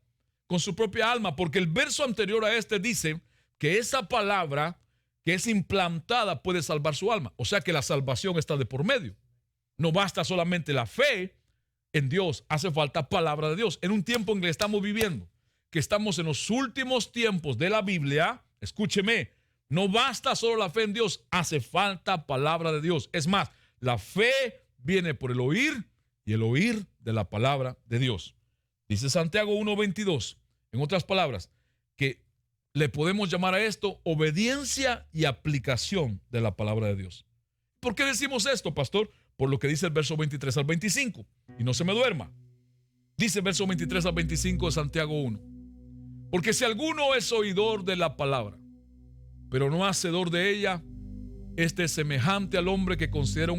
con su propia alma, porque el verso anterior a este dice que esa palabra que es implantada puede salvar su alma. O sea que la salvación está de por medio. No basta solamente la fe en Dios, hace falta palabra de Dios. En un tiempo en que estamos viviendo, que estamos en los últimos tiempos de la Biblia, escúcheme, no basta solo la fe en Dios, hace falta palabra de Dios. Es más, la fe viene por el oír y el oír de la palabra de Dios. Dice Santiago 1:22, en otras palabras, que Le podemos llamar a esto obediencia y aplicación de la palabra de Dios. ¿Por qué decimos esto, pastor? Por lo que dice el verso 23 al 25. Y no se me duerma. Dice el verso 23 al 25 de Santiago 1. Porque si alguno es oidor de la palabra, pero no hacedor de ella, este es semejante al hombre que considera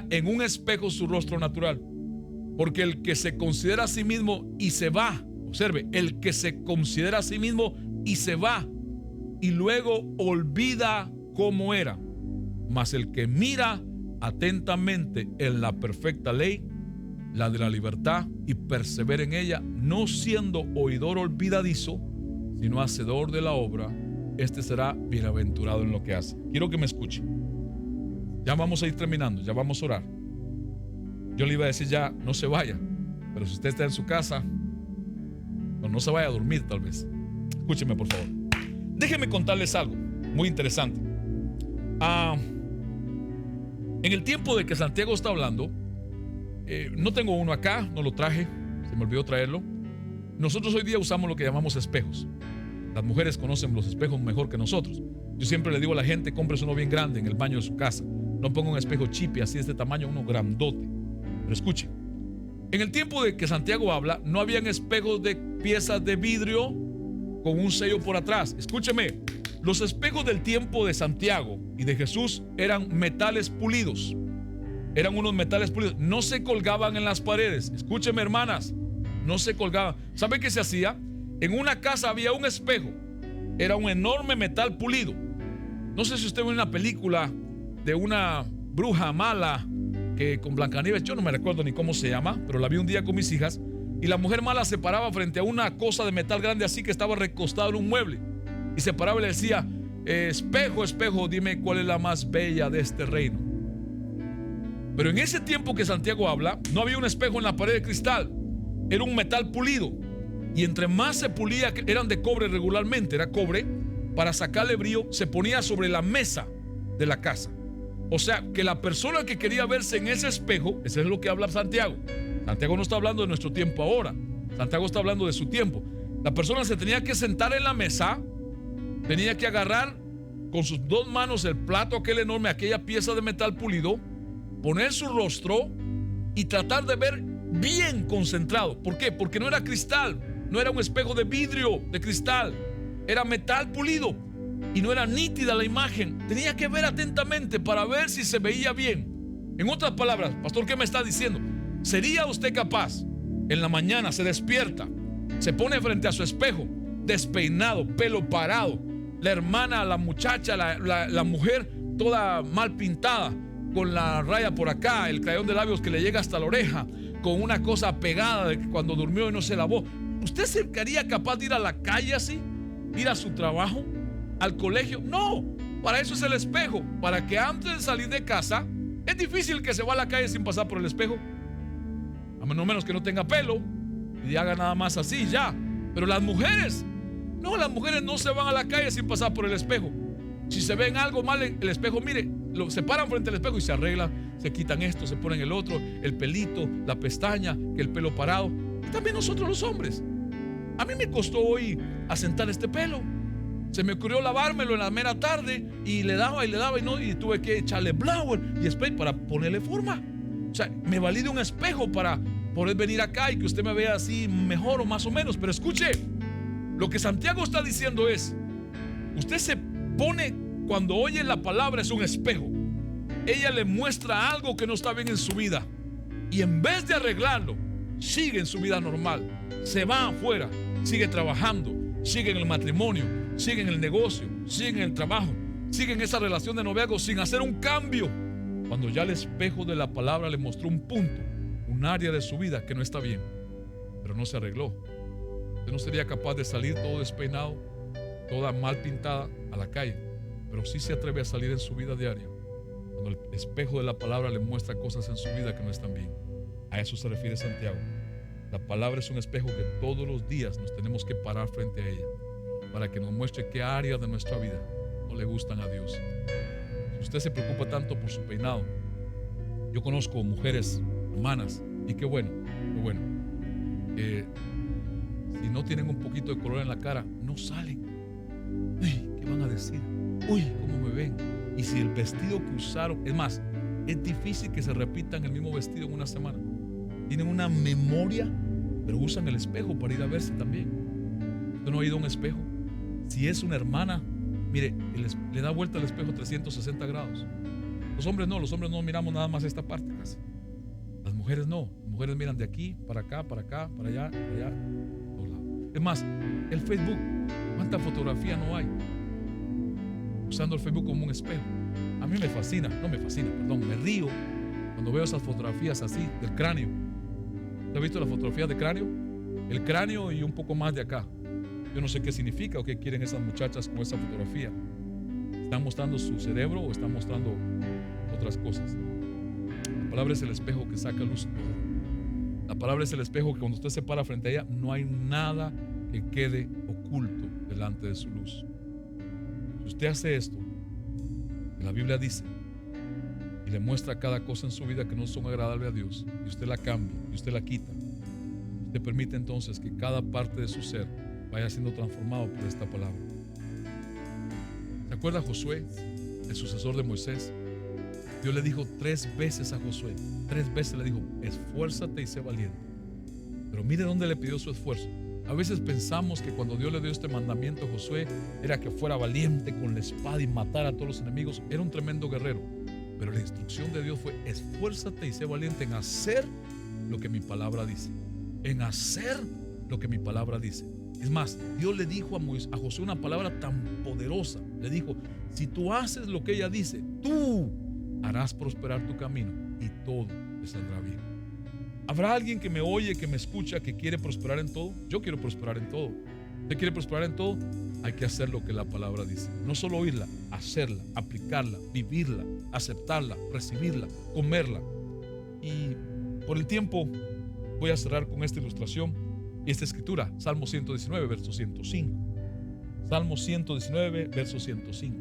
en un espejo su rostro natural. Porque el que se considera a sí mismo y se va, observe, el que se considera a sí mismo y se va, y luego olvida cómo era. Mas el que mira atentamente en la perfecta ley, la de la libertad, y persevera en ella, no siendo oidor olvidadizo, sino hacedor de la obra, este será bienaventurado en lo que hace. Quiero que me escuche. Ya vamos a ir terminando, ya vamos a orar. Yo le iba a decir ya, no se vaya, pero si usted está en su casa, no se vaya a dormir tal vez. Escúcheme, por favor. Déjenme contarles algo muy interesante. En el tiempo de que Santiago está hablando, no tengo uno acá, no lo traje, se me olvidó traerlo. Nosotros hoy día usamos lo que llamamos espejos. Las mujeres conocen los espejos mejor que nosotros. Yo siempre le digo a la gente, cómprese uno bien grande en el baño de su casa. No ponga un espejo chipi así de este tamaño, uno grandote. Pero escuche, en el tiempo de que Santiago habla, no habían espejos de piezas de vidrio con un sello por atrás. Escúcheme, los espejos del tiempo de Santiago y de Jesús eran metales pulidos. Eran unos metales pulidos. No se colgaban en las paredes. Escúcheme, hermanas, no se colgaban. ¿Sabe qué se hacía? En una casa había un espejo. Era un enorme metal pulido. No sé si usted ve una película de una bruja mala que con Blancanieves, yo no me recuerdo ni cómo se llama, pero la vi un día con mis hijas, y la mujer mala se paraba frente a una cosa de metal grande así que estaba recostada en un mueble, y se paraba y le decía: espejo, espejo, dime cuál es la más bella de este reino. Pero en ese tiempo que Santiago habla, no había un espejo en la pared de cristal, era un metal pulido, y entre más se pulía, eran de cobre regularmente, era cobre, para sacarle brillo, se ponía sobre la mesa de la casa. O sea, que la persona que quería verse en ese espejo, eso es lo que habla Santiago. Santiago no está hablando de nuestro tiempo ahora. Santiago está hablando de su tiempo. La persona se tenía que sentar en la mesa, tenía que agarrar con sus dos manos el plato aquel enorme, aquella pieza de metal pulido, poner su rostro y tratar de ver bien concentrado. ¿Por qué? Porque no era cristal, no era un espejo de vidrio, de cristal, era metal pulido. Y no era nítida la imagen. Tenía que ver atentamente para ver si se veía bien. En otras palabras, pastor, ¿qué me está diciendo? ¿Sería usted capaz, en la mañana se despierta, se pone frente a su espejo, despeinado, pelo parado, la hermana, la muchacha, la mujer toda mal pintada, con la raya por acá, el crayón de labios que le llega hasta la oreja, con una cosa pegada de que cuando durmió y no se lavó? ¿Usted sería capaz de ir a la calle así? ¿Ir a su trabajo? ¿Al colegio? No, para eso es el espejo, para que antes de salir de casa, es difícil que se va a la calle sin pasar por el espejo, a menos que no tenga pelo y haga nada más así ya. Pero las mujeres no se van a la calle sin pasar por el espejo. Si se ven algo mal en el espejo, mire, se paran frente al espejo y se arreglan, se quitan esto, se ponen el otro, el pelito, la pestaña, que el pelo parado. Y también nosotros los hombres. A mí me costó hoy asentar este pelo. Se me ocurrió lavármelo en la mera tarde y le daba y tuve que echarle blower y spray para ponerle forma. O sea, me valí de un espejo para poder venir acá y que usted me vea así mejor o más o menos. Pero escuche, lo que Santiago está diciendo es: usted se pone, cuando oye la palabra, es un espejo. Ella le muestra algo que no está bien en su vida, y en vez de arreglarlo, sigue en su vida normal. Se va afuera, sigue trabajando, sigue en el matrimonio, sigue en el negocio, sigue en el trabajo, sigue en esa relación de noviazgo sin hacer un cambio, cuando ya el espejo de la palabra le mostró un punto, un área de su vida que no está bien, pero no se arregló. Usted no sería capaz de salir todo despeinado, toda mal pintada a la calle, pero sí se atreve a salir en su vida diaria cuando el espejo de la palabra le muestra cosas en su vida que no están bien. A eso se refiere Santiago. La palabra es un espejo que todos los días nos tenemos que parar frente a ella para que nos muestre qué áreas de nuestra vida no le gustan a Dios. Si usted se preocupa tanto por su peinado, yo conozco mujeres, hermanas, y qué bueno, si no tienen un poquito de color en la cara, no salen. Uy, ¿qué van a decir? Uy, ¿cómo me ven? Y si el vestido que usaron, es más, es difícil que se repitan el mismo vestido en una semana. Tienen una memoria, pero usan el espejo para ir a verse también. ¿Usted no ha ido a un espejo? Si es una hermana, mire, le da vuelta al espejo 360 grados. Los hombres no miramos nada más esta parte casi. Las mujeres no, las mujeres miran de aquí, para acá, para acá, para allá, todos lados. Es más, el Facebook, ¿cuánta fotografía no hay? Usando el Facebook como un espejo. A mí me fascina, me río cuando veo esas fotografías así del cráneo. ¿Has visto las fotografías de cráneo? El cráneo y un poco más de acá. Yo no sé qué significa o qué quieren esas muchachas con esa fotografía. ¿Están mostrando su cerebro o están mostrando otras cosas? La palabra es el espejo que saca luz todo. La palabra es el espejo que cuando usted se para frente a ella, no hay nada que quede oculto delante de su luz. Si usted hace esto, la Biblia dice, y le muestra cada cosa en su vida que no son agradables a Dios, y usted la cambia, y usted la quita, usted permite entonces que cada parte de su ser vaya siendo transformado por esta palabra. ¿Se acuerda Josué, el sucesor de Moisés? Dios le dijo 3 veces a Josué, 3 veces le dijo, esfuérzate y sé valiente. Pero mire dónde le pidió su esfuerzo. A veces pensamos que cuando Dios le dio este mandamiento a Josué era que fuera valiente con la espada y matara a todos los enemigos. Era un tremendo guerrero. Pero la instrucción de Dios fue, esfuérzate y sé valiente en hacer lo que mi palabra dice. En hacer lo que mi palabra dice. Es más, Dios le dijo a Josué una palabra tan poderosa. Le dijo, si tú haces lo que ella dice, tú harás prosperar tu camino y todo te saldrá bien. ¿Habrá alguien que me oye, que me escucha, que quiere prosperar en todo? Yo quiero prosperar en todo. ¿Usted quiere prosperar en todo? Hay que hacer lo que la palabra dice. No solo oírla, hacerla, aplicarla, vivirla, aceptarla, recibirla, comerla. Y por el tiempo voy a cerrar con esta ilustración y esta escritura. Salmo 119, verso 105. Salmo 119, verso 105.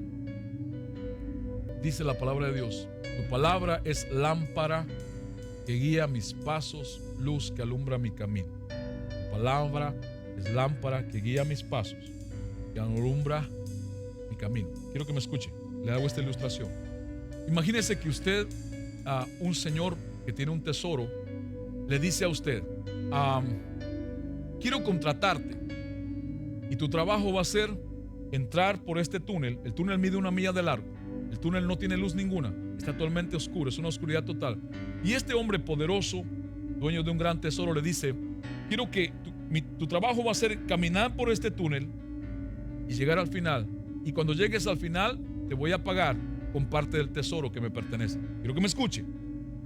Dice la palabra de Dios, tu palabra es lámpara que guía mis pasos, luz que alumbra mi camino. Tu palabra es lámpara que guía mis pasos, que alumbra mi camino. Quiero que me escuche, le hago esta ilustración. Imagínese que usted, un señor que tiene un tesoro, le dice a usted, quiero contratarte y tu trabajo va a ser entrar por este túnel. El túnel mide 1 milla de largo. El túnel no tiene luz ninguna, está totalmente oscuro, es una oscuridad total. Y este hombre poderoso, dueño de un gran tesoro, le dice, quiero que tu trabajo va a ser caminar por este túnel y llegar al final. Y cuando llegues al final, te voy a pagar con parte del tesoro que me pertenece. Quiero que me escuche.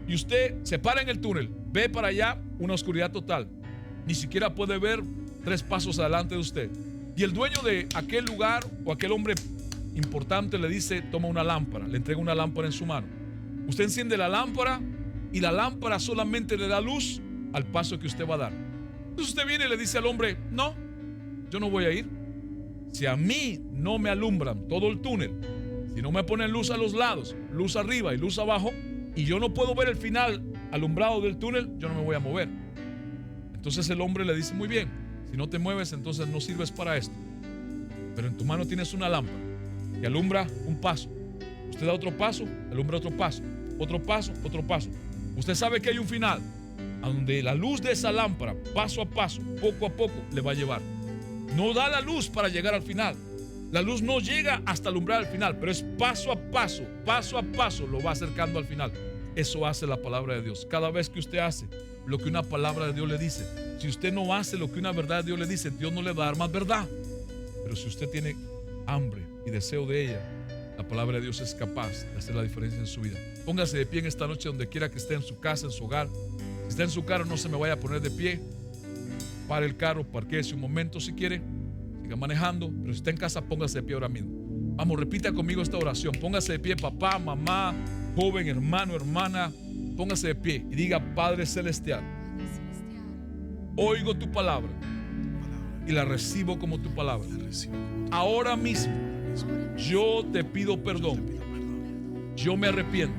Y usted se para en el túnel, ve para allá, una oscuridad total. Ni siquiera puede ver 3 pasos adelante de usted. Y el dueño de aquel lugar o aquel hombre importante le dice, toma una lámpara, le entrega una lámpara en su mano. Usted enciende la lámpara y la lámpara solamente le da luz al paso que usted va a dar. Entonces usted viene y le dice al hombre, no, yo no voy a ir. Si a mí no me alumbran todo el túnel, si no me ponen luz a los lados, luz arriba y luz abajo, y yo no puedo ver el final alumbrado del túnel, yo no me voy a mover. Entonces el hombre le dice, muy bien, si no te mueves, entonces no sirves para esto. Pero en tu mano tienes una lámpara que alumbra un paso. Usted da otro paso, alumbra otro paso, otro paso, otro paso. Usted sabe que hay un final a donde la luz de esa lámpara, paso a paso, poco a poco, le va a llevar. No da la luz para llegar al final. La luz no llega hasta alumbrar al final, pero es paso a paso lo va acercando al final. Eso hace la palabra de Dios. Cada vez que usted hace lo que una palabra de Dios le dice, si usted no hace lo que una verdad de Dios le dice, Dios no le va a dar más verdad. Pero si usted tiene hambre y deseo de ella, la palabra de Dios es capaz de hacer la diferencia en su vida. Póngase de pie en esta noche donde quiera que esté, en su casa, en su hogar. Si está en su carro, no se me vaya a poner de pie. Pare el carro, parquéese un momento si quiere, siga manejando, pero si está en casa, póngase de pie ahora mismo. Vamos, repita conmigo esta oración. Póngase de pie, papá, mamá, joven, hermano, hermana. Póngase de pie y diga, Padre Celestial, oigo tu palabra y la recibo como tu palabra. Ahora mismo yo te pido perdón. Yo me arrepiento.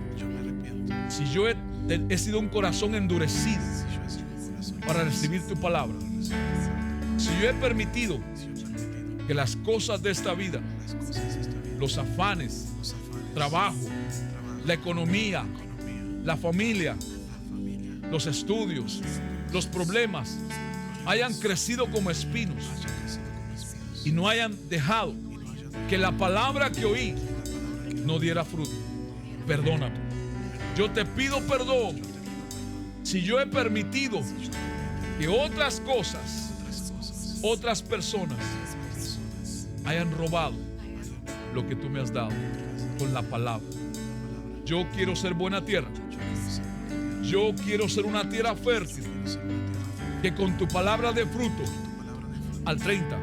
Si yo he sido un corazón endurecido para recibir tu palabra, Si yo he permitido que las cosas de esta vida, los afanes, trabajo, la economía, la familia, los estudios, los problemas hayan crecido como espinos y no hayan dejado que la palabra que oí no diera fruto, perdóname. Yo te pido perdón si yo he permitido que otras cosas, otras personas hayan robado lo que tú me has dado con la palabra. Yo quiero ser buena tierra. Yo quiero ser una tierra fértil que con tu palabra dé fruto al 30,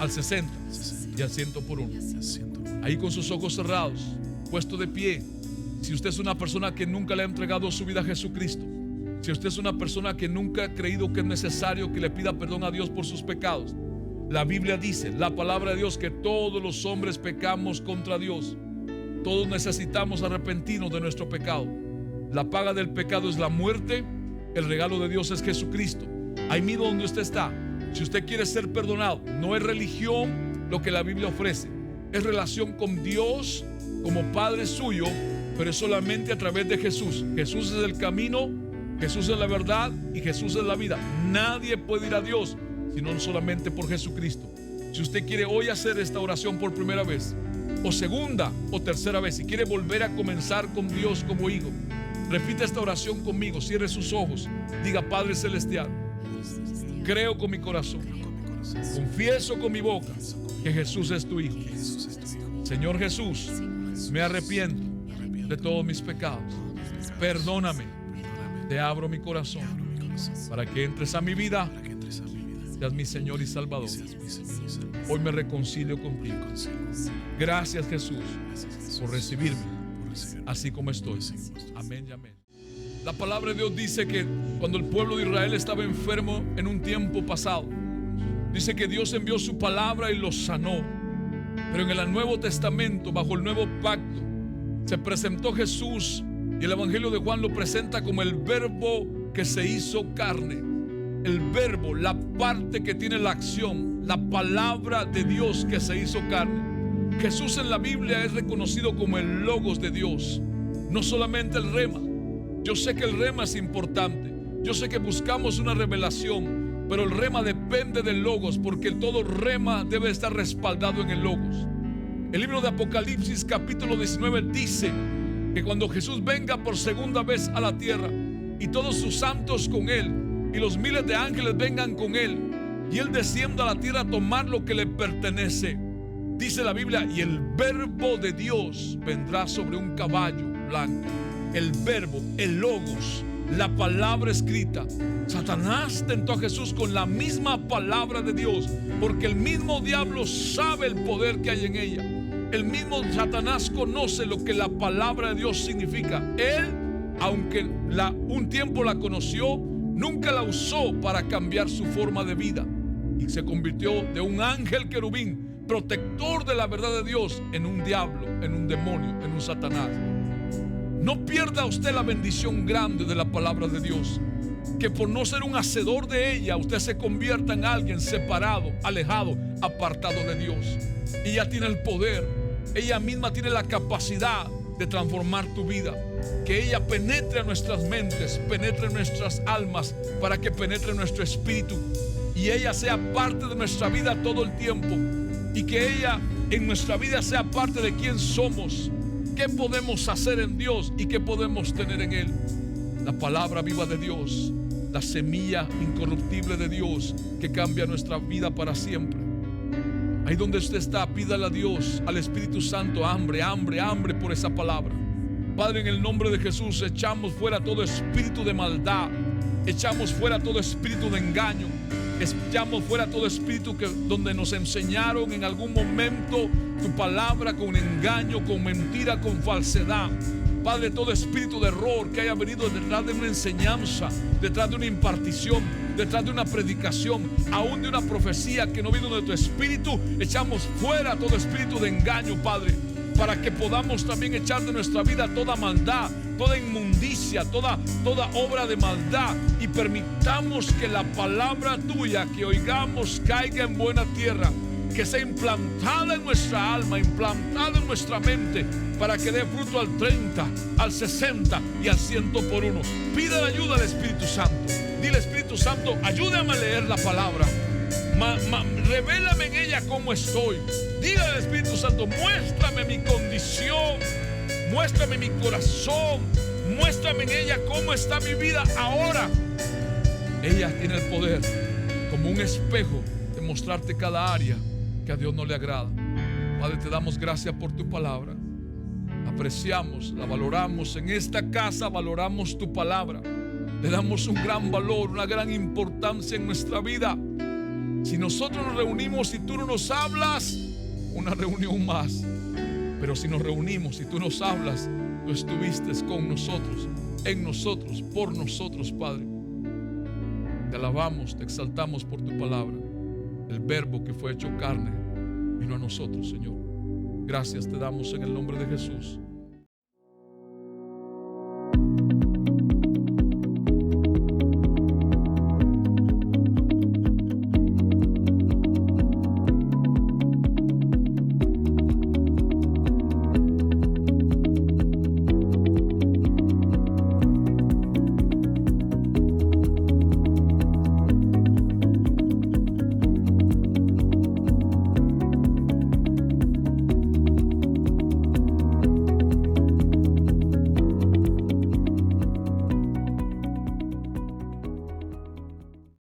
al 60 y al 100 por uno. Ahí con sus ojos cerrados, puesto de pie. Si usted es una persona que nunca le ha entregado su vida a Jesucristo, si usted es una persona que nunca ha creído que es necesario que le pida perdón a Dios por sus pecados, la Biblia dice, la palabra de Dios, que todos los hombres pecamos contra Dios. Todos necesitamos arrepentirnos de nuestro pecado. La paga del pecado es la muerte. El regalo de Dios es Jesucristo. Ahí mismo donde usted está, si usted quiere ser perdonado, no es religión lo que la Biblia ofrece, es relación con Dios como Padre suyo, pero es solamente a través de Jesús. Jesús es el camino, Jesús es la verdad y Jesús es la vida. Nadie puede ir a Dios sino solamente por Jesucristo. Si usted quiere hoy hacer esta oración por primera vez, o segunda o tercera vez, si quiere volver a comenzar con Dios como hijo, repita esta oración conmigo. Cierre sus ojos, diga: Padre Celestial, creo con mi corazón, confieso con mi boca que Jesús es tu Hijo. Señor Jesús, me arrepiento de todos mis pecados. Perdóname. Te abro mi corazón para que entres a mi vida, seas mi Señor y Salvador. Hoy me reconcilio contigo. Gracias, Jesús, por recibirme así como estoy. Amén y amén. La palabra de Dios dice que cuando el pueblo de Israel estaba enfermo en un tiempo pasado, dice que Dios envió su palabra y los sanó. Pero en el Nuevo Testamento, bajo el nuevo pacto, se presentó Jesús, y el Evangelio de Juan lo presenta como el Verbo que se hizo carne. El Verbo, la parte que tiene la acción, la palabra de Dios que se hizo carne. Jesús en la Biblia es reconocido como el Logos de Dios, no solamente el Rema. Yo sé que el Rema es importante, yo sé que buscamos una revelación, pero el Rema depende del Logos, porque todo Rema debe estar respaldado en el Logos. El libro de Apocalipsis capítulo 19 dice que cuando Jesús venga por segunda vez a la tierra y todos sus santos con él y los miles de ángeles vengan con él y él descienda a la tierra a tomar lo que le pertenece, dice la Biblia, y el Verbo de Dios vendrá sobre un caballo blanco. El Verbo, el Logos, la palabra escrita. Satanás tentó a Jesús con la misma palabra de Dios, porque el mismo diablo sabe el poder que hay en ella. El mismo Satanás conoce lo que la palabra de Dios significa. Él, aunque un tiempo la conoció, nunca la usó para cambiar su forma de vida, y se convirtió de un ángel querubín, protector de la verdad de Dios, en un diablo, en un demonio, en un Satanás. No pierda usted la bendición grande de la palabra de Dios, que por no ser un hacedor de ella, usted se convierta en alguien separado, alejado, apartado de Dios. Ella tiene el poder, ella misma tiene la capacidad de transformar tu vida. Que ella penetre a nuestras mentes, penetre en nuestras almas, para que penetre en nuestro espíritu, y ella sea parte de nuestra vida todo el tiempo, y que ella en nuestra vida sea parte de quién somos, qué podemos hacer en Dios y qué podemos tener en Él. La palabra viva de Dios, la semilla incorruptible de Dios que cambia nuestra vida para siempre. Ahí donde usted está, pídale a Dios, al Espíritu Santo, hambre, hambre, hambre por esa palabra. Padre, en el nombre de Jesús, echamos fuera todo espíritu de maldad, echamos fuera todo espíritu de engaño, echamos fuera todo espíritu donde nos enseñaron en algún momento tu palabra con engaño, con mentira, con falsedad. Padre, todo espíritu de error que haya venido detrás de una enseñanza, detrás de una impartición, detrás de una predicación, aún de una profecía que no vino de tu espíritu, echamos fuera todo espíritu de engaño, Padre. para que podamos también echar de nuestra vida toda maldad, toda inmundicia, toda obra de maldad, y permitamos que la palabra tuya que oigamos caiga en buena tierra, que sea implantada en nuestra alma, implantada en nuestra mente, para que dé fruto al 30, al 60 y al 100 por uno. Pide la ayuda al Espíritu Santo. Dile: Espíritu Santo, ayúdame a leer la palabra. Revélame en ella cómo estoy. Dile al Espíritu Santo: muéstrame mi condición, muéstrame mi corazón, muéstrame en ella cómo está mi vida ahora. Ella tiene el poder, como un espejo, de mostrarte cada área que a Dios no le agrada. Padre, te damos gracias por tu palabra. Apreciamos, la valoramos. En esta casa valoramos tu palabra. Le damos un gran valor, una gran importancia en nuestra vida. Si nosotros nos reunimos y tú no nos hablas, una reunión más. Pero si nos reunimos y tú nos hablas, tú estuviste con nosotros, en nosotros, por nosotros, Padre. Te alabamos, te exaltamos por tu palabra. El verbo que fue hecho carne vino a nosotros, Señor. Gracias te damos en el nombre de Jesús.